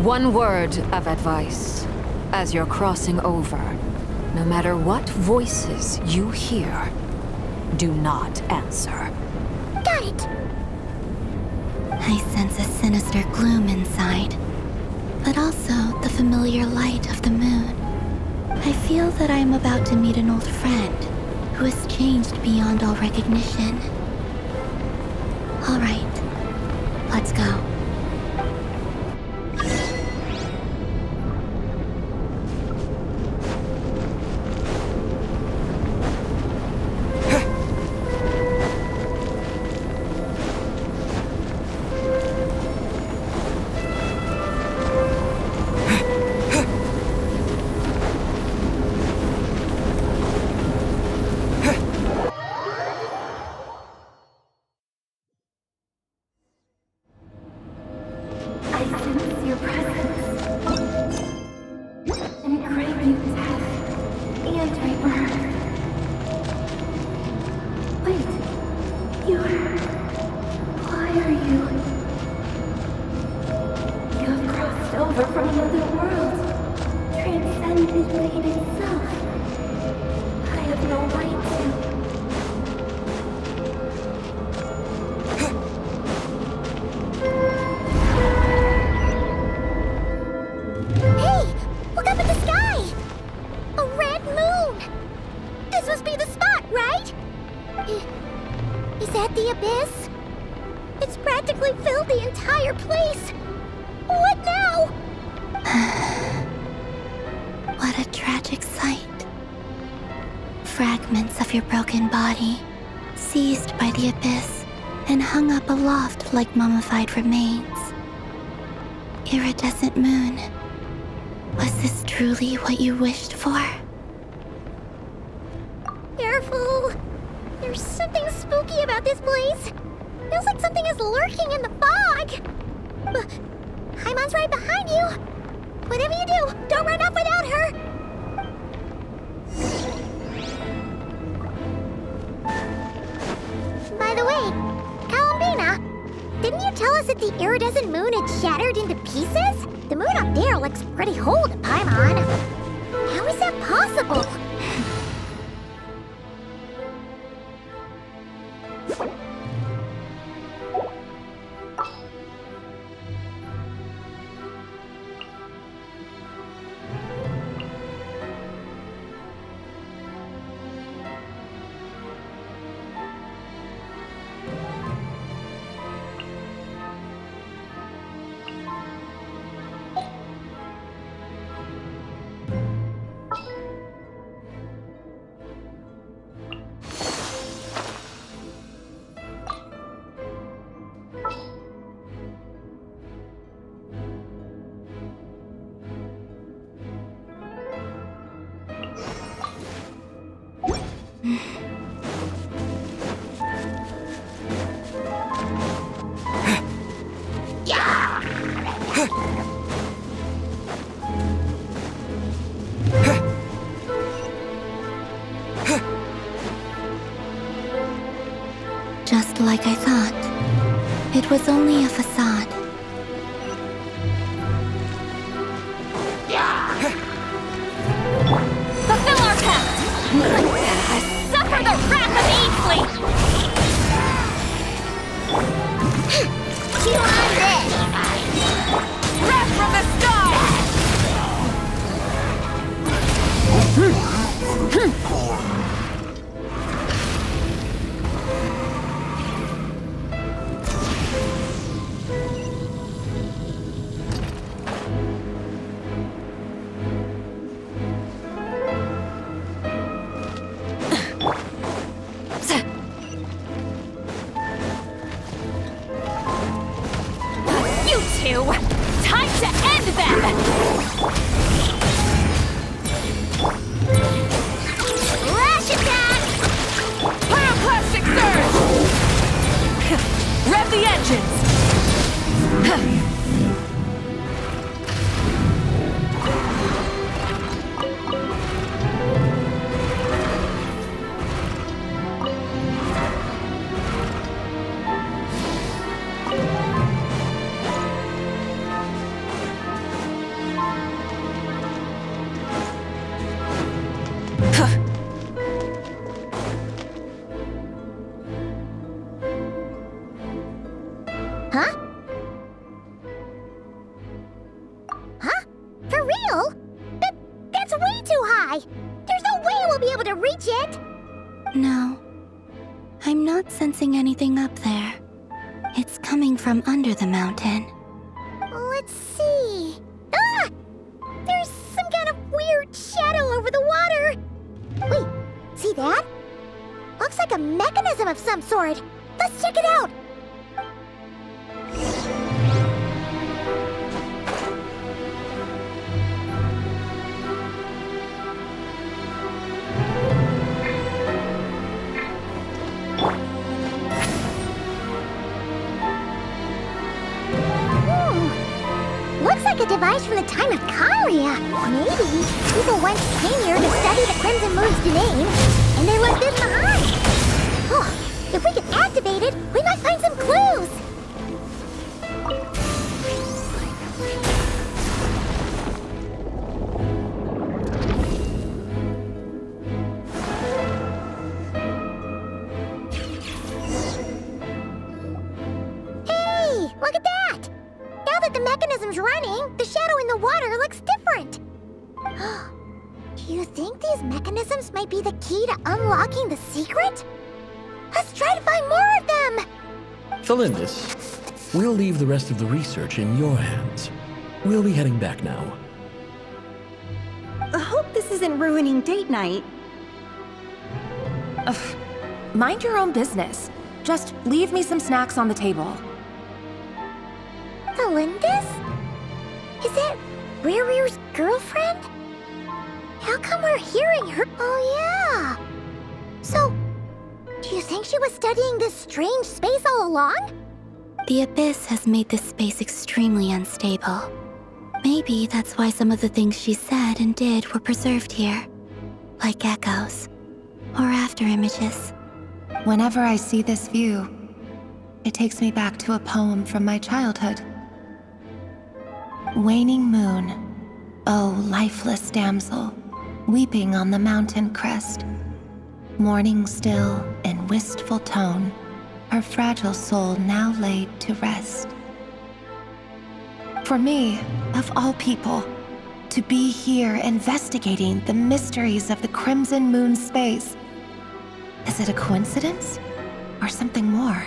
K: One word of advice. As you're crossing over, no matter what voices you hear, do not answer.
J: Got it! I sense a sinister gloom inside, but also the familiar light of the moon. I feel that I am about to meet an old friend who has changed beyond all recognition. All right.
I: Why are you? You have crossed over from another world, transcended fate itself. I have no right to.
J: Hey! Look up at the sky! A red moon! This must be the spot, right? Is that the abyss? It's practically filled the entire place! What now?
I: What a tragic sight. Fragments of your broken body, seized by the abyss, and hung up aloft like mummified remains. Iridescent moon. Was this truly what you wished for?
J: Careful! There's something spooky about this place. Feels like something is lurking in the fog. Haimon's right behind you. Whatever you do, don't run off without her. By the way, Columbina, didn't you tell us that the iridescent moon had shattered into pieces? The moon up there looks pretty whole to Paimon. How is that possible?
I: Just like I thought. It was only a facade.
J: Fulfill our pact! Suffer the wrath of Eatfleet! You on this! Wrath from the sky! Time to end them! Lash attack! Pyroclastic surge! Rev the engines! Huh? Huh? For real? That's way too high! There's no way we'll be able to reach it!
I: No. I'm not sensing anything up there. It's coming from under the mountain.
J: Let's see... Ah! There's some kind of weird shadow over the water! Wait, see that? Looks like a mechanism of some sort. Let's check it out! Looks like a device from the time of Karia. Maybe people once came here to study the Crimson Moon's domain, and they left this behind. Oh, If we can activate it, we might find some clues! Hey! Look at that! Now that the mechanism's running, the shadow in the water looks different! Do you think these mechanisms might be the key to unlocking the secret? Let's try to find more of them!
Q: Felindis, we'll leave the rest of the research in your hands. We'll be heading back now.
R: I hope this isn't ruining date night.
A: Ugh. Mind your own business. Just leave me some snacks on the table.
J: Felindis? Is that Rere's girlfriend? How come we're hearing her? Oh, yeah. So, do you think she was studying this strange space all along?
S: The Abyss has made this space extremely unstable. Maybe that's why some of the things she said and did were preserved here. Like echoes. Or after images.
A: Whenever I see this view, it takes me back to a poem from my childhood. Waning moon, oh lifeless damsel, weeping on the mountain crest. Mourning still in wistful tone, her fragile soul now laid to rest. For me, of all people, to be here investigating the mysteries of the Crimson Moon space, is it a coincidence or something more?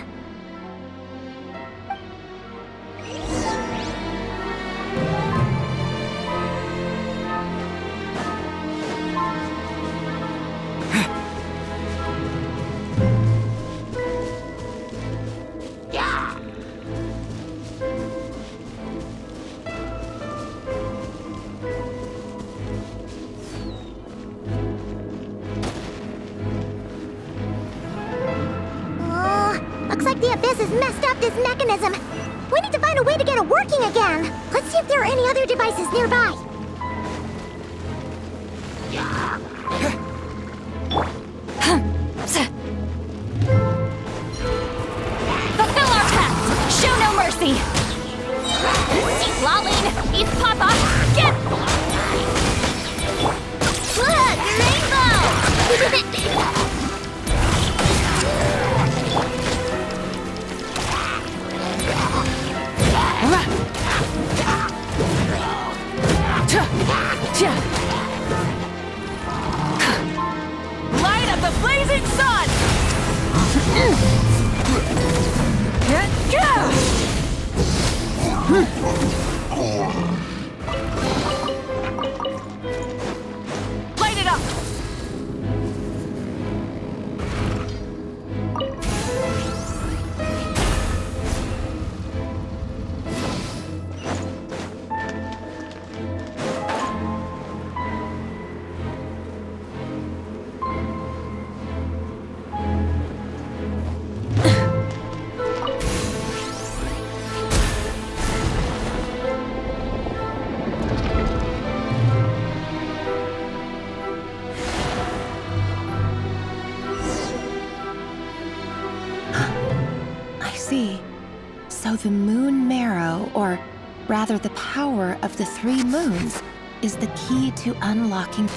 J: Looks like the Abyss has messed up this mechanism. We need to find a way to get it working again. Let's see if there are any other devices nearby.
I: Fulfill our pact! Show no mercy! Eat Lolene! Eat Papa! Get... Look! Rainbow!
T: Light up the blazing sun! Light it up!
A: So the moon marrow, or rather the power of the 3 moons, is the key to unlocking...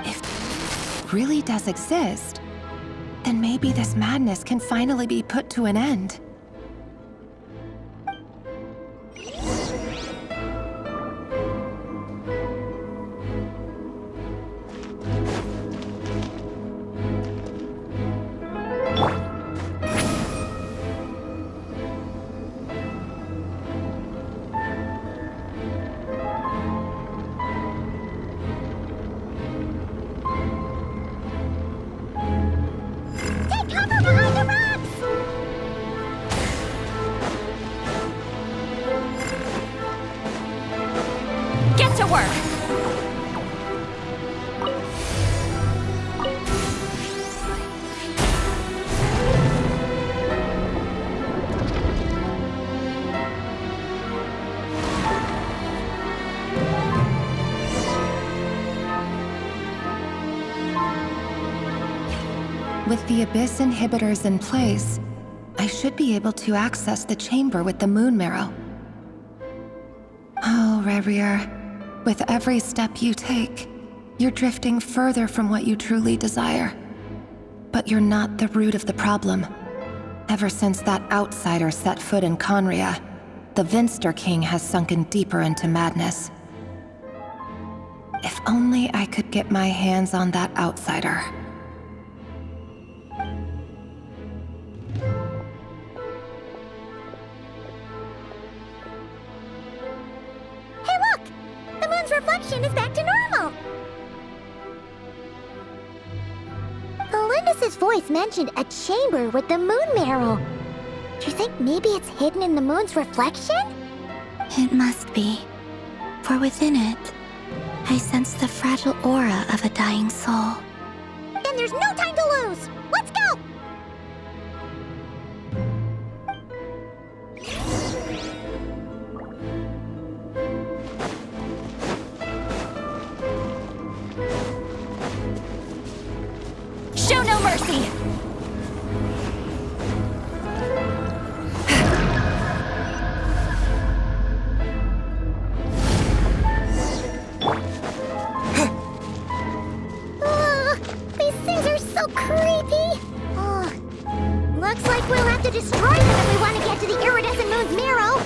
A: If it really does exist, then maybe this madness can finally be put to an end. the Abyss inhibitor's in place, I should be able to access the chamber with the moon marrow. Oh, Rerir, with every step you take, you're drifting further from what you truly desire. But you're not the root of the problem. Ever since that outsider set foot in Conria, the Vinster King has sunken deeper into madness. If only I could get my hands on that outsider.
J: Hey look! The moon's reflection is back to normal! Lindis's voice mentioned a chamber with the moon marrow. Do you think maybe it's hidden in the moon's reflection?
S: It must be. For within it, I sense the fragile aura of a dying soul.
J: Then there's no time to lose! Let's go!
I: Show no mercy!
J: These things are so creepy! Looks like we'll have to destroy them if we want to get to the iridescent moon's marrow!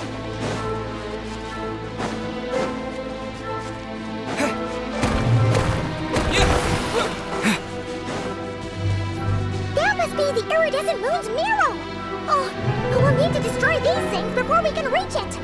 J: That must be the iridescent moon's marrow! Oh, we'll need to destroy these things before we can reach it!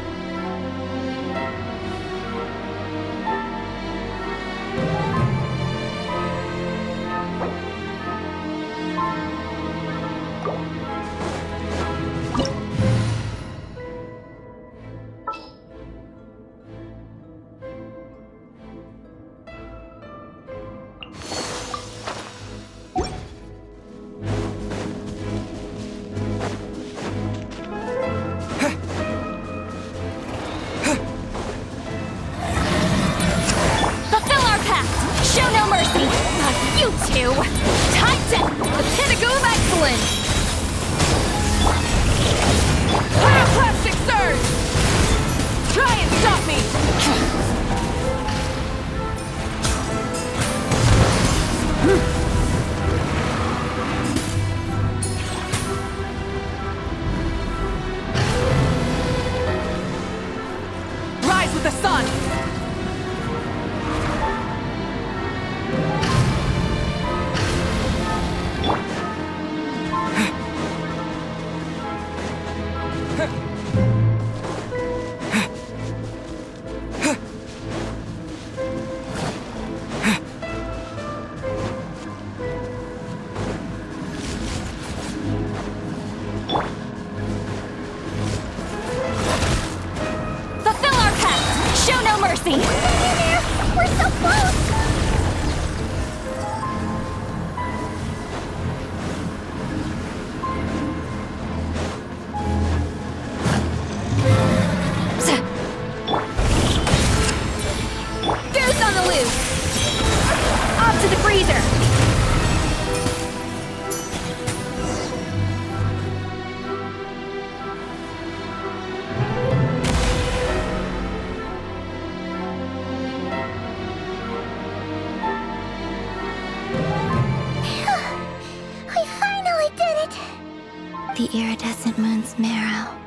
S: The iridescent moon's marrow,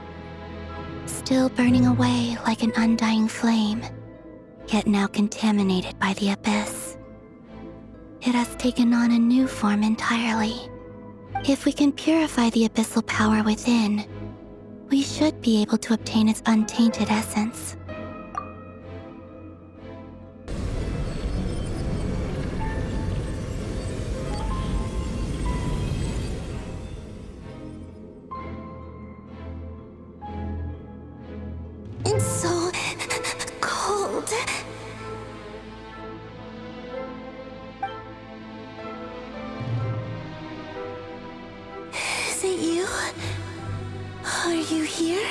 S: still burning away like an undying flame, yet now contaminated by the abyss. It has taken on a new form entirely. If we can purify the abyssal power within, we should be able to obtain its untainted essence.
J: It's so cold. Is it you? Are you here?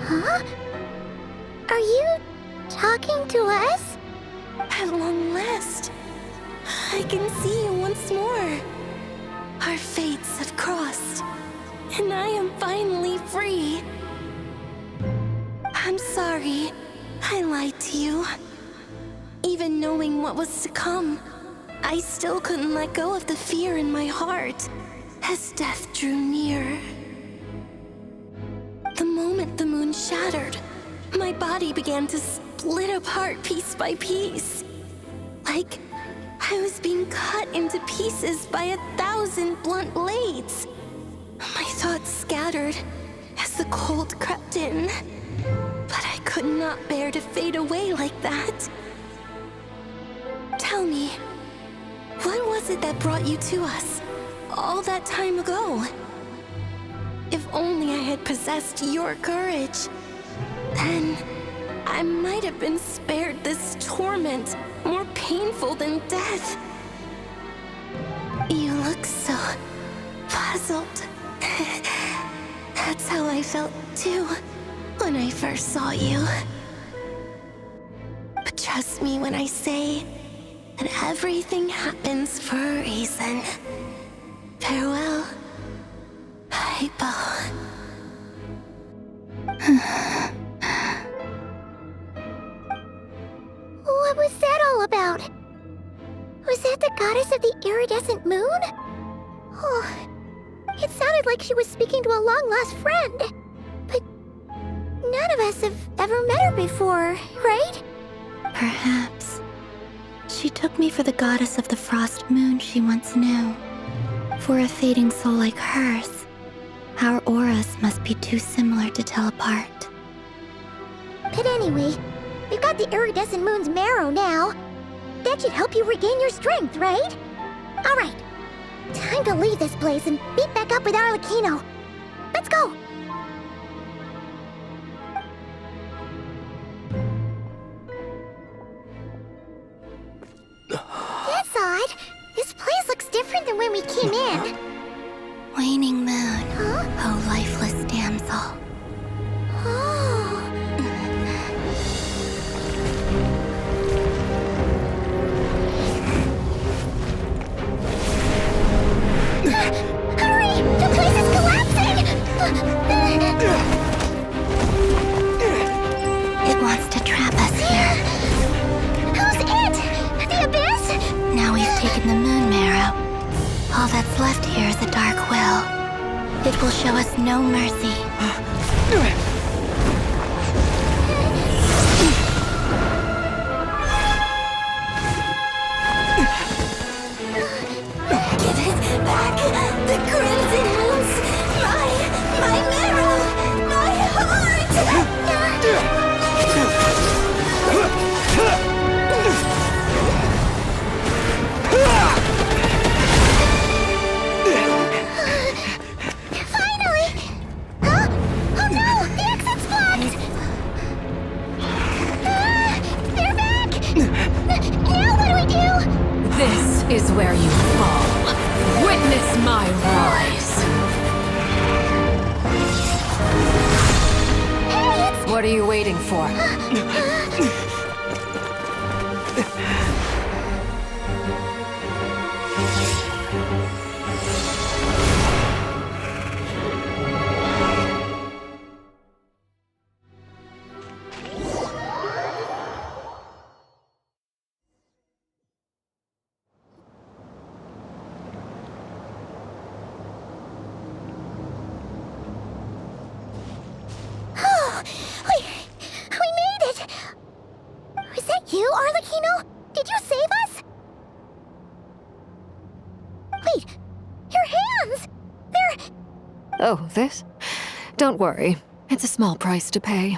J: Huh? Are you talking to us? At long last,
U: I can see you once more. Our fates have crossed, and I am finally free. I'm sorry, I lied to you. Even knowing what was to come, I still couldn't let go of the fear in my heart as death drew near. The moment the moon shattered, my body began to split apart piece by piece. Like I was being cut into pieces by 1,000 blunt blades. My thoughts scattered as the cold crept in. But I could not bear to fade away like that. Tell me, what was it that brought you to us all that time ago? If only I had possessed your courage, then I might have been spared this torment more painful than death. You look so puzzled. That's how I felt too when I first saw you. But trust me when I say that everything happens for a reason. Farewell, Hypo.
J: What was that all about? Was that the goddess of the iridescent moon? Oh, it sounded like she was speaking to a long-lost friend. But none of us have ever met her before, right?
S: Perhaps. She took me for the goddess of the frost moon she once knew. For a fading soul like hers, our auras must be too similar to tell apart.
J: But anyway, we've got the iridescent moon's marrow now. That should help you regain your strength, right? Alright, time to leave this place and meet back up with Arlecchino. Let's go! That's odd. This place looks different than when we came in.
S: Waning moon,
J: Huh?
S: oh lifeless damsel.
J: Oh. Hurry! The place is collapsing!
S: It wants to trap us here.
J: Who's it? The abyss?
S: Now we've taken the moon marrow. All that's left here is a dark will. It will show us no mercy.
U: Give it back! The crimson moons! My marrow! My heart!
J: Finally! Huh? Oh no! The exit's blocked! They're back! Now what do we do?
K: This is where you fall. Witness my rise.
J: Hey,
K: What are you waiting for?
J: Oh, we made it! Was that you, Arlecchino? Did you save us? Wait, your hands! They're...
K: Oh, this? Don't worry. It's a small price to pay.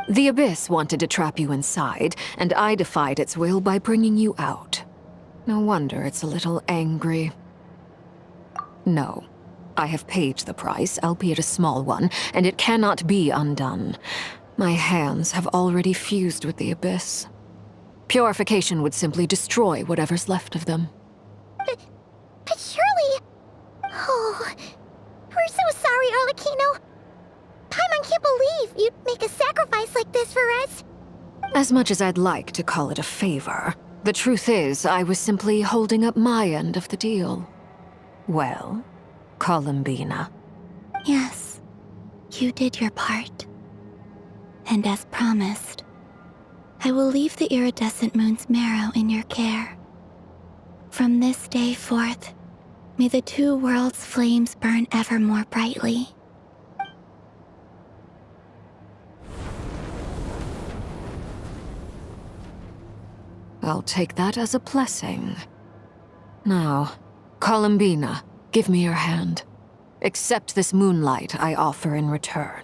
K: The Abyss wanted to trap you inside, and I defied its will by bringing you out. No wonder it's a little angry. No. I have paid the price, albeit a small one, and it cannot be undone. My hands have already fused with the Abyss. Purification would simply destroy whatever's left of them.
J: But surely... Oh, we're so sorry, Arlecchino. Paimon can't believe you'd make a sacrifice like this for us.
K: As much as I'd like to call it a favor, The truth is, I was simply holding up my end of the deal. Well, Columbina.
S: Yes, you did your part. And as promised, I will leave the iridescent moon's marrow in your care. From this day forth, may the two worlds' flames burn ever more brightly.
K: I'll take that as a blessing. Now, Columbina, give me your hand. Accept this moonlight I offer in return.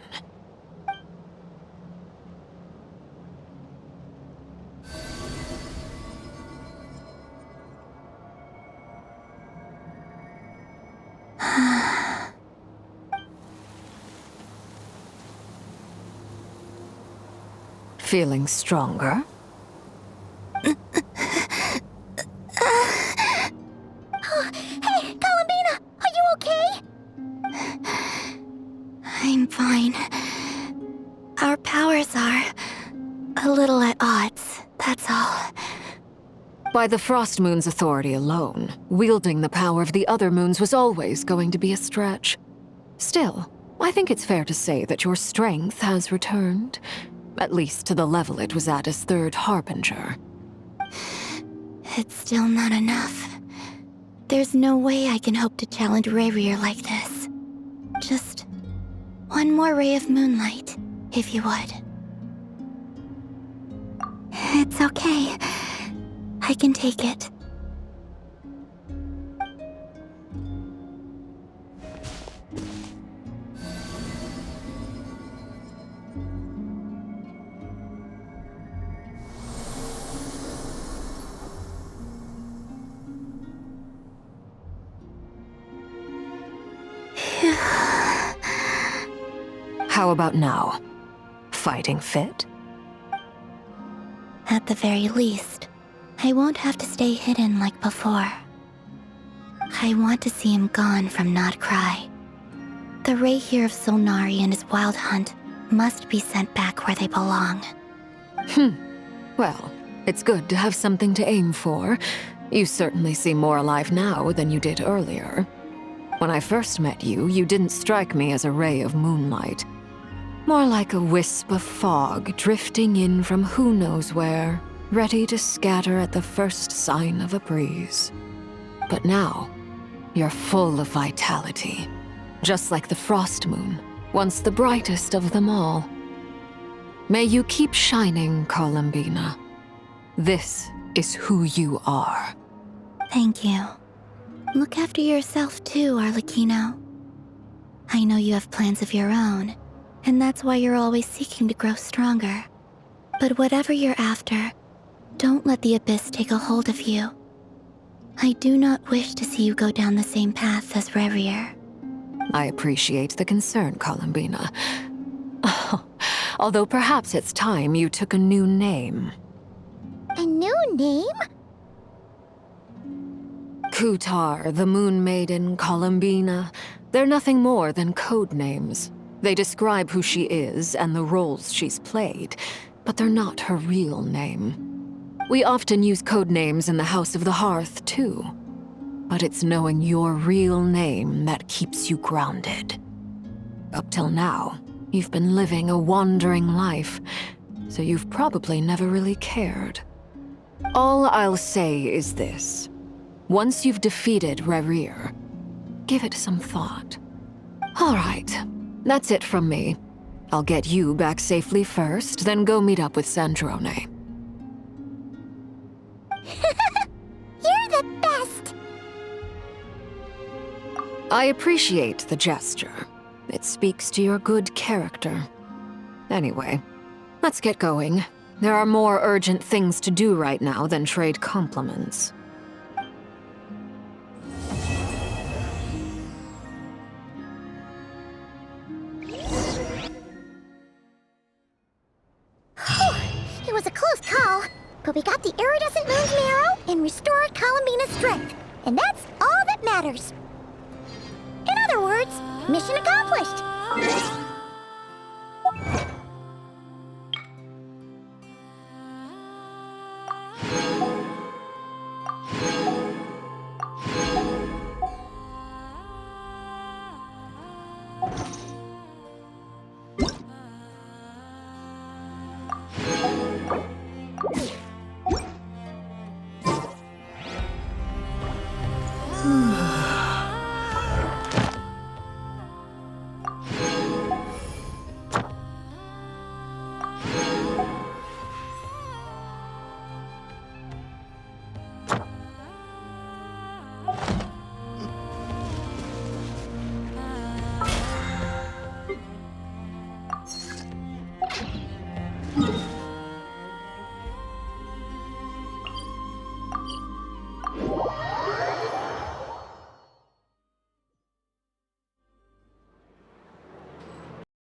K: Feeling stronger?
J: Hey, Columbina! Are you okay?
S: I'm fine. Our powers are a little at odds, that's all.
K: By the Frost Moon's authority alone, wielding the power of the other moons was always going to be a stretch. Still, I think it's fair to say that your strength has returned, at least to the level it was at as Third Harbinger.
S: It's still not enough. There's no way I can hope to challenge Rayrier like this. Just one more ray of moonlight, if you would. It's okay. I can take it.
K: How about now? Fighting fit?
S: At the very least, I won't have to stay hidden like before. I want to see him gone from Not Cry. The Ray here of Solnari and his wild hunt must be sent back where they belong.
K: Well, it's good to have something to aim for. You certainly seem more alive now than you did earlier. When I first met you, you didn't strike me as a ray of moonlight. More like a wisp of fog drifting in from who knows where, ready to scatter at the first sign of a breeze. But now, you're full of vitality, just like the Frost Moon, once the brightest of them all. May you keep shining, Columbina. This is who you are.
S: Thank you. Look after yourself too, Arlecchino. I know you have plans of your own, and that's why you're always seeking to grow stronger. But whatever you're after, don't let the Abyss take a hold of you. I do not wish to see you go down the same path as Rayrier.
K: I appreciate the concern, Columbina. Although perhaps it's time you took a new name.
J: A new name?
K: Kutar, the Moon Maiden, Columbina. They're nothing more than code names. They describe who she is and the roles she's played, but they're not her real name. We often use code names in the House of the Hearth, too. But it's knowing your real name that keeps you grounded. Up till now, you've been living a wandering life, so you've probably never really cared. All I'll say is this. Once you've defeated Rayrier, give it some thought. All right, that's it from me. I'll get you back safely first, then go meet up with Sandrone.
J: You're the best!
K: I appreciate the gesture. It speaks to your good character. Anyway, let's get going. There are more urgent things to do right now than trade compliments.
J: It was a close call, but we got the iridescent moon's marrow and restored Columbina's strength, and that's all that matters. In other words, mission accomplished.